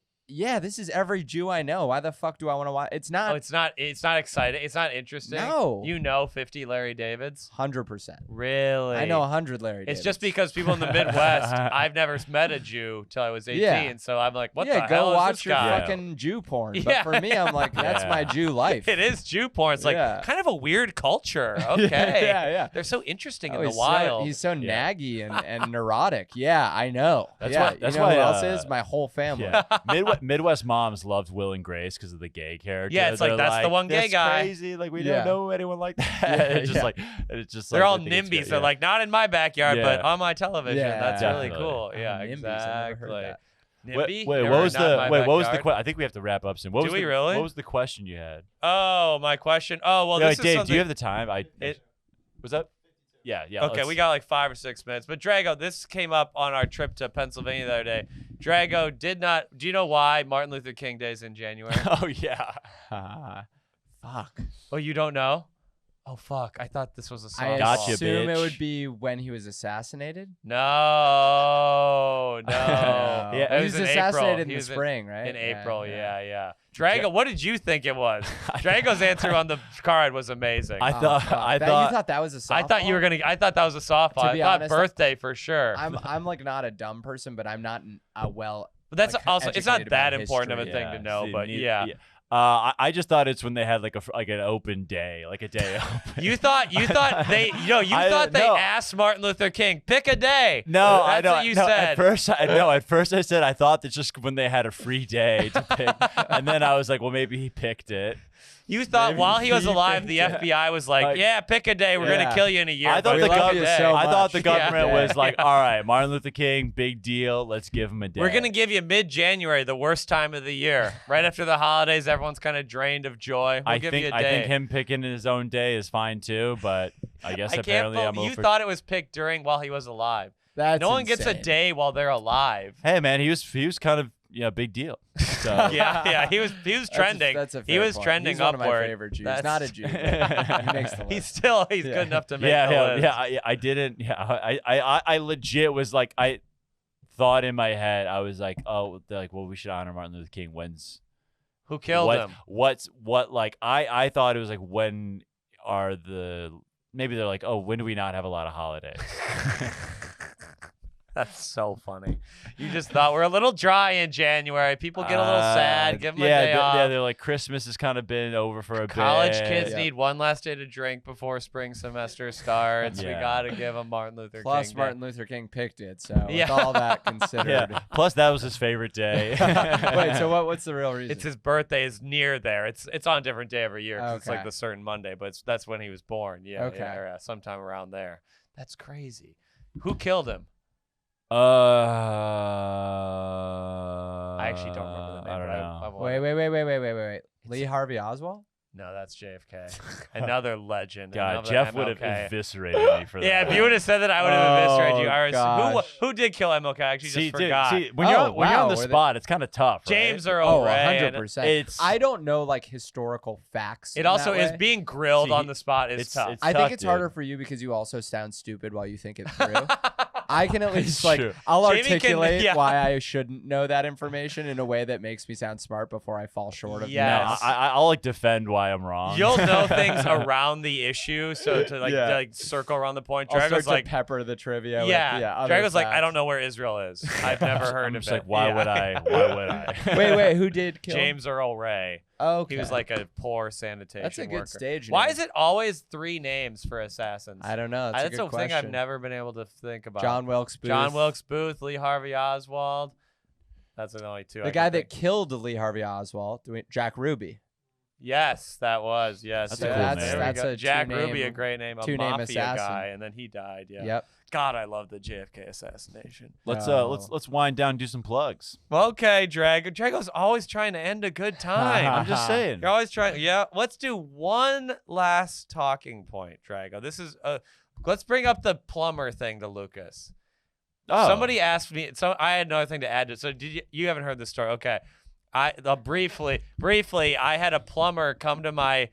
every Jew I know. Why the fuck do I want to watch? It's not Oh, it's not exciting. It's not interesting. No. You know 50 Larry Davids? 100%. Really? I know 100 Larry It's Davids. just because people in the Midwest, I've never met a Jew till I was 18, Yeah. so I'm like, what yeah, the go hell watch is this your guy? fucking Jew porn. Yeah. But for me, I'm like, that's Yeah. my Jew life. It is Jew porn. It's like Yeah. kind of a weird culture. Okay. yeah. They're so interesting Oh, in the he's wild. he's so Yeah. naggy and neurotic. Yeah, I know. That's yeah, why- that's you know why, who else uh, is? My whole family. Yeah. Midwest moms loved Will and Grace because of the gay character. Yeah, it's like, They're that's the one gay "That's guy." Crazy. Like we Yeah. don't know anyone like that. Yeah, it's just yeah. like it's just They're like, all I think it's NIMBYs. great, They're yeah. like, not in my backyard, but Yeah. on my television. Yeah, That's really definitely. cool. Yeah, NIMBYs, I've exactly. never heard that. NIMBY? Wait, Never what was not in the my wait? What was the backyard? question? I think we have to wrap up soon. What Do was we the, really? What was the question you had? Oh, my question. Oh, well, Yeah, this wait, is Dave, something. do you have the time? It- Was that? Yeah. Okay, we got like 5 or 6 minutes. But Drago, this came up on our trip to Pennsylvania the other day. Drago did not. Do you know why Martin Luther King Day is in January? Oh yeah. Fuck. Oh, you don't know? Oh, fuck. I thought this was a song. I Gotcha, assume it bitch. would be when he was assassinated. No. Yeah, it he was was in assassinated April. in He the was spring, right? In April, yeah. Drago, what did you think it was? Drago's answer on the card was amazing. I Oh, thought. fuck. I You thought. thought that was a softball? I thought you were gonna. I thought that was a softball. To I be thought honest, birthday for sure. I'm like not a dumb person, but I'm not well. But that's like, also. It's not educated that about important of a history. thing to know. see, But neither- yeah. I just thought it's when they had like an open day, like a day open. You thought they thought they no. asked Martin Luther King pick a day. No, that's I know. what you no, said. At first I said I thought that just when they had a free day to pick, and then I was like, well, maybe he picked it. You thought Maybe while he was he alive, the picked it. FBI was like, yeah, pick a day. We're gonna Yeah. kill you in a year. I thought but the pick a government. day. so I thought much. the government Yeah. was like, all right, Martin Luther King, big deal. Let's give him a day. We're gonna give you mid-January, the worst time of the year, right after the holidays. Everyone's kind of drained of joy. We'll give you a day. I think him picking his own day is fine too, but I guess I can't apparently I'm believe you over. thought it was picked while he was alive. That's No one gets a insane. day while they're alive. Hey man, he was kind of big deal. So Yeah, he was trending. That's a he fair was point. trending He's one of my upward. favorite Jews. That's- Not a Jew. but he makes the list. He's Yeah. good enough to make the list. I didn't. Yeah, I legit was like, I thought in my head, I was like, oh, they're like, well, we should honor Martin Luther King. Who killed him? What like I thought it was like when are maybe they're like, oh, when do we not have a lot of holidays? That's so funny. You just thought we're a little dry in January. People get a little sad. Give them a day off. Yeah, they're like Christmas has kind of been over for a College bit. kids need one last day to drink before spring semester starts. Yeah. We got to give them Martin Luther Plus, King Day. Martin Luther King picked it, so Yeah. with all that considered. Yeah. Plus, that was his favorite day. Wait, so what's the real reason? It's his birthday is near there. It's on a different day every year. 'Cause It's like Okay. the certain Monday, but that's when he was born. Yeah, Okay. yeah, sometime around there. That's crazy. Who killed him? I actually don't remember the name. I don't but know. Wait. Lee Harvey Oswald? No, that's JFK. Another legend. God, another Jeff would have MLK. eviscerated me for that. Yeah, if you would have said that, I would have eviscerated you. Oh, gosh. Who did kill MLK? I actually just forgot. when you're Oh, when you're on wow, the were they- spot, it's kind of tough. Right? James Earl Oh, Ray. 100%. It's- I don't know like historical facts. It in also that is way. being grilled See, on the spot is it's- tough. it's I think tough, it's dude. harder for you because you also sound stupid while you think it through. I can at least like true. I'll Jamie can- articulate yeah. why I shouldn't know that information in a way that makes me sound smart before I fall short of Yes. No, this. I'll like defend why I'm wrong. You'll know things around the issue, so to like, Yeah. to, like circle around the point. I'll Drago's start like, to pepper the trivia. yeah. Other Drago's like, I facts. don't know where Israel is. I've never heard I'm of just it. like, why Yeah. would I? Why would I? Wait, who did kill him? James Earl Ray. Oh, okay. He was like a poor sanitation That's a good worker. stage Why name. is it always 3 names for assassins? I don't know. That's a That's good a thing I've question. never been able to think about. John Wilkes Booth. John Wilkes Booth, Lee Harvey Oswald. That's the only 2. The guy that killed Lee Harvey Oswald, Jack Ruby. Yes, that was. Yes, That's a yes. cool There name. we That's go. a Jack two-name- Ruby, a great name, a two-name mafia assassin. guy, and then he died. Yeah. Yep. God, I love the JFK assassination. Let's Oh. let's wind down and do some plugs. Okay, Drago's always trying to end a good time. I'm just saying. You're always trying. Yeah, let's do one last talking point, Drago. This is let's bring up the plumber thing to Lucas. Oh. Somebody asked me. So I had another thing to add to it. So did you haven't heard the story? Okay. Briefly, I had a plumber come to my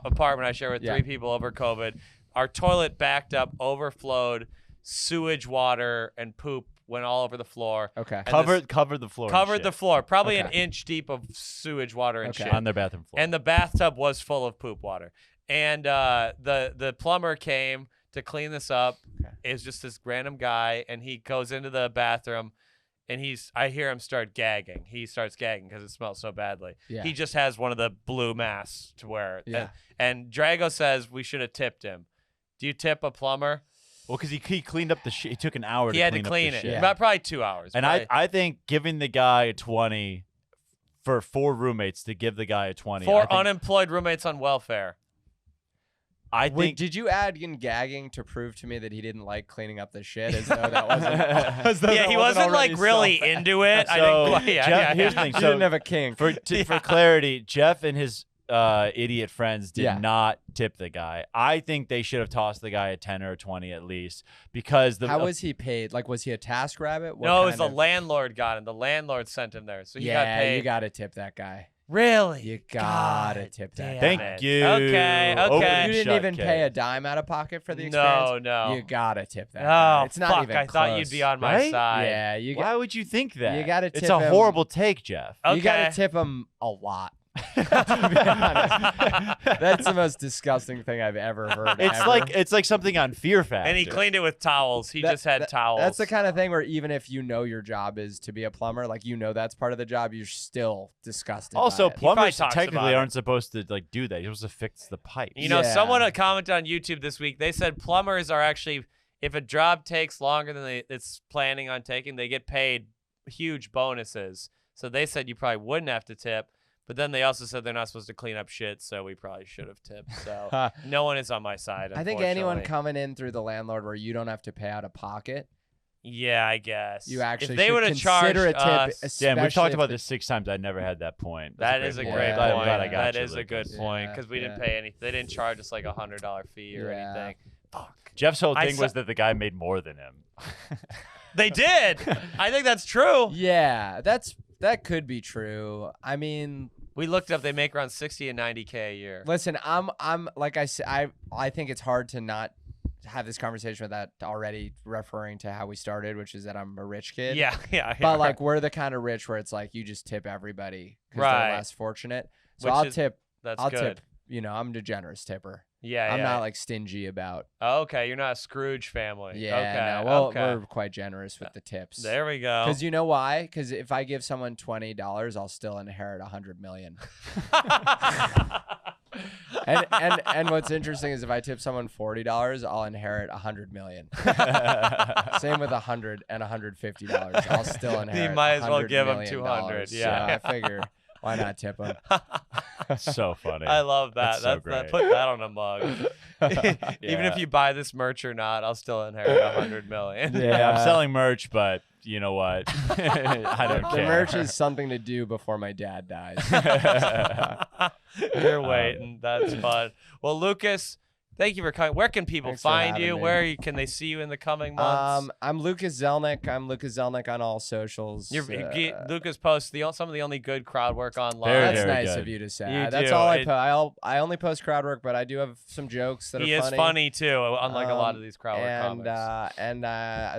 apartment I share with 3 people over COVID. Our toilet backed up, overflowed, sewage water and poop went all over the floor. Okay. And Covered the floor. and Covered the shit floor, probably an Okay. inch deep of sewage water and Okay. shit. on their bathroom floor. And the bathtub was full of poop water. And the plumber came to clean this up. Okay. It's just this random guy, and he goes into the bathroom, and I hear him start gagging. He starts gagging because it smells so badly. Yeah. He just has one of the blue masks to wear. Yeah. And Drago says we should have tipped him. Do you tip a plumber? well, because he cleaned up the shit. He took an hour. He to had to clean clean up it. the shit. Yeah. About probably 2 hours. And probably. I think giving the guy a 20 for 4 roommates to give the guy a 20. 4 I think, unemployed roommates on welfare. I Wait, think did you add in gagging to prove to me that he didn't like cleaning up the shit? As though that wasn't. as though Yeah, that he wasn't wasn't like already really self- into it. I So, think. Yeah, Jeff, yeah, here's the yeah. thing. He So didn't have a kink. for clarity, Jeff and his idiot friends did Yeah. not tip the guy. I think they should have tossed the guy a 10 or a 20 at least because the How was he paid? Like, was he a task rabbit? What No, it was kind the of- landlord got him. The landlord sent him there, so he got Yeah, paid. you gotta tip that guy. Really? You gotta God tip that. damn Thank it. you. Okay, Open okay. and You didn't shut even pay a case. dime out of pocket for the experience. No. You gotta tip that. guy. Oh, It's not fuck. even I thought you'd close. be on my Right? side. Yeah, you Why would you think that? You gotta It's tip a him. horrible take, Jeff. Okay. You gotta tip him a lot. To be honest. That's the most disgusting thing I've ever heard. It's like something on Fear Factor. And he cleaned it with towels. He That- just had towels. That's the kind of thing where even if you know your job is to be a plumber, like you know that's part of the job, you're still disgusted. Also, by it. probably plumbers talks about technically it. aren't supposed to like do that. You're supposed to fix the pipes. You know, Yeah. someone commented on YouTube this week. They said plumbers are actually, if a job takes longer than it's planning on taking, they get paid huge bonuses. So they said you probably wouldn't have to tip. But then they also said they're not supposed to clean up shit, so we probably should have tipped. So no one is on my side. I think anyone unfortunately. coming in through the landlord where you don't have to pay out of pocket, Yeah, I guess. you actually if they should would have charged consider a tip. us, Damn, we've especially talked if about the- this 6 times. I never had that point. that That's is a point. great Yeah. I'm point. glad I got That you, is a good Lucas. point Yeah, because we didn't yeah. pay any. They didn't charge us like $100 fee or Yeah. anything. Fuck. Jeff's whole I thing saw- was that the guy made more than him. They did. I think that's true. Yeah, that could be true. I mean, We looked up. They make around 60 and 90K a year. listen, I'm like I said, I think it's hard to not have this conversation with that already, referring to how we started, which is that I'm a rich kid. Yeah. But like we're the kind of rich where it's like you just tip everybody because Right. they're less fortunate. So Which I'll is- tip. That's I'll good. tip. You know, I'm a generous tipper. Yeah. I'm yeah. not like stingy about. Oh, okay, you're not a Scrooge family. Yeah, Okay. no, well, okay. we're quite generous with the tips. There we go. Because you know why? Because if I give someone $20, I'll still inherit $100 million. And what's interesting is if I tip someone $40, I'll inherit $100 million. Same with $100 and $150. I'll still inherit. You might as well $100 give 'em million. 200, So yeah. I figure why not tip them? So funny. I love that. That's so That great. put that on a mug. Even if Yeah. you buy this merch or not, I'll still inherit $100 million. Yeah, I'm selling merch, but you know what? I don't The care. merch is something to do before my dad dies. You're waiting. That's fun. Well, Lucas, thank you for coming. Where can people Thanks for find having you? me. Where can they see you in the coming months? I'm Lucas Zelnick. I'm Lucas Zelnick on all socials. Lucas posts some of the only good crowd work online. Very, That's very nice good. of you to say. You That's do. all I It- post. I only post crowd work, but I do have some jokes that He are is funny too, unlike a lot of these crowd work comics.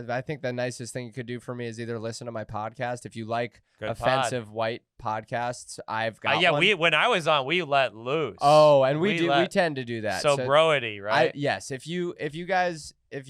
I think the nicest thing you could do for me is either listen to my podcast. If you like Good offensive white podcasts, I've got Yeah, one. when I was on, we let loose. Oh, and we let- tend to do that. So broity, right? Yes. If you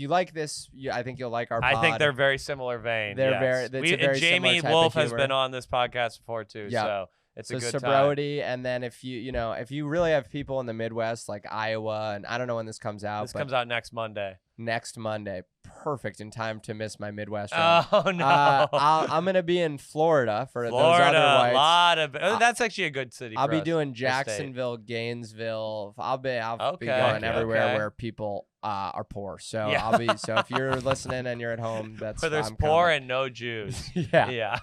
like this, I think you'll like our pod. I think they're very similar vein. They're yes. very- it's a very Jamie similar type Wolf of has humor. been on this podcast before too, Yeah. so it's so a good time. sobriety, and then if you really have people in the Midwest like Iowa, and I don't know when this comes out, This but comes out next Monday. next Monday, perfect in time to miss my Midwest run. Oh no, I'm gonna be in Florida for those other Florida, a whites. lot of. That's actually a good city. I'll for be us, doing for state. Jacksonville, Gainesville. I'll be Okay, going everywhere okay. where people are poor. So Yeah. I'll be. So if you're listening and you're at home, that's Where there's I'm poor coming. and no Jews. Yeah. Yeah,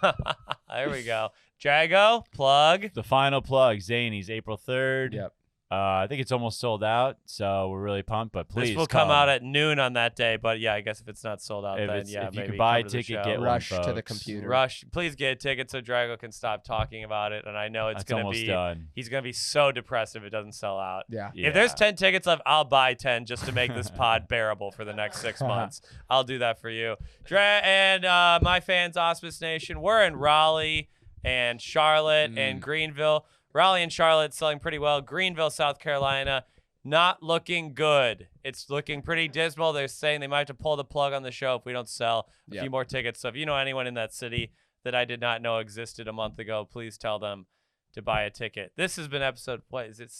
there we go. Jago, plug. The final plug, Zanies, April 3rd. Yep. I think it's almost sold out, so we're really pumped. But please, This will come out at noon on that day, but yeah, I guess if it's not sold out, If then it's- yeah, if you maybe can buy come a to the ticket, show. get one, Rush to the folks. computer. Rush, please get a ticket so Drago can stop talking about it. And I know it's That's gonna almost be done. he's gonna be so depressed if it doesn't sell out. Yeah. If there's 10 tickets left, I'll buy 10 just to make this pod bearable for the next 6 months. I'll do that for you. And my fans, Auspice Nation, we're in Raleigh and Charlotte and Greenville. Raleigh and Charlotte selling pretty well. Greenville, South Carolina, not looking good. It's looking pretty dismal. They're saying they might have to pull the plug on the show if we don't sell a few more tickets. So if you know anyone in that city that I did not know existed a month ago, please tell them to buy a ticket. This has been episode, what is it,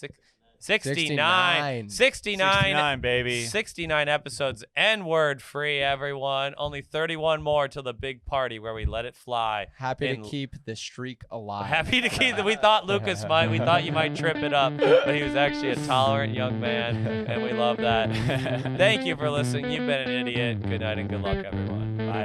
69. 69, baby. 69 episodes, N-word free, everyone. Only 31 more till the big party where we let it fly. Happy in- to keep the streak alive. Happy to keep that. We thought Lucas might. We thought you might trip it up, but he was actually a tolerant young man, and we love that. Thank you for listening. You've been an idiot. Good night and good luck, everyone. Bye.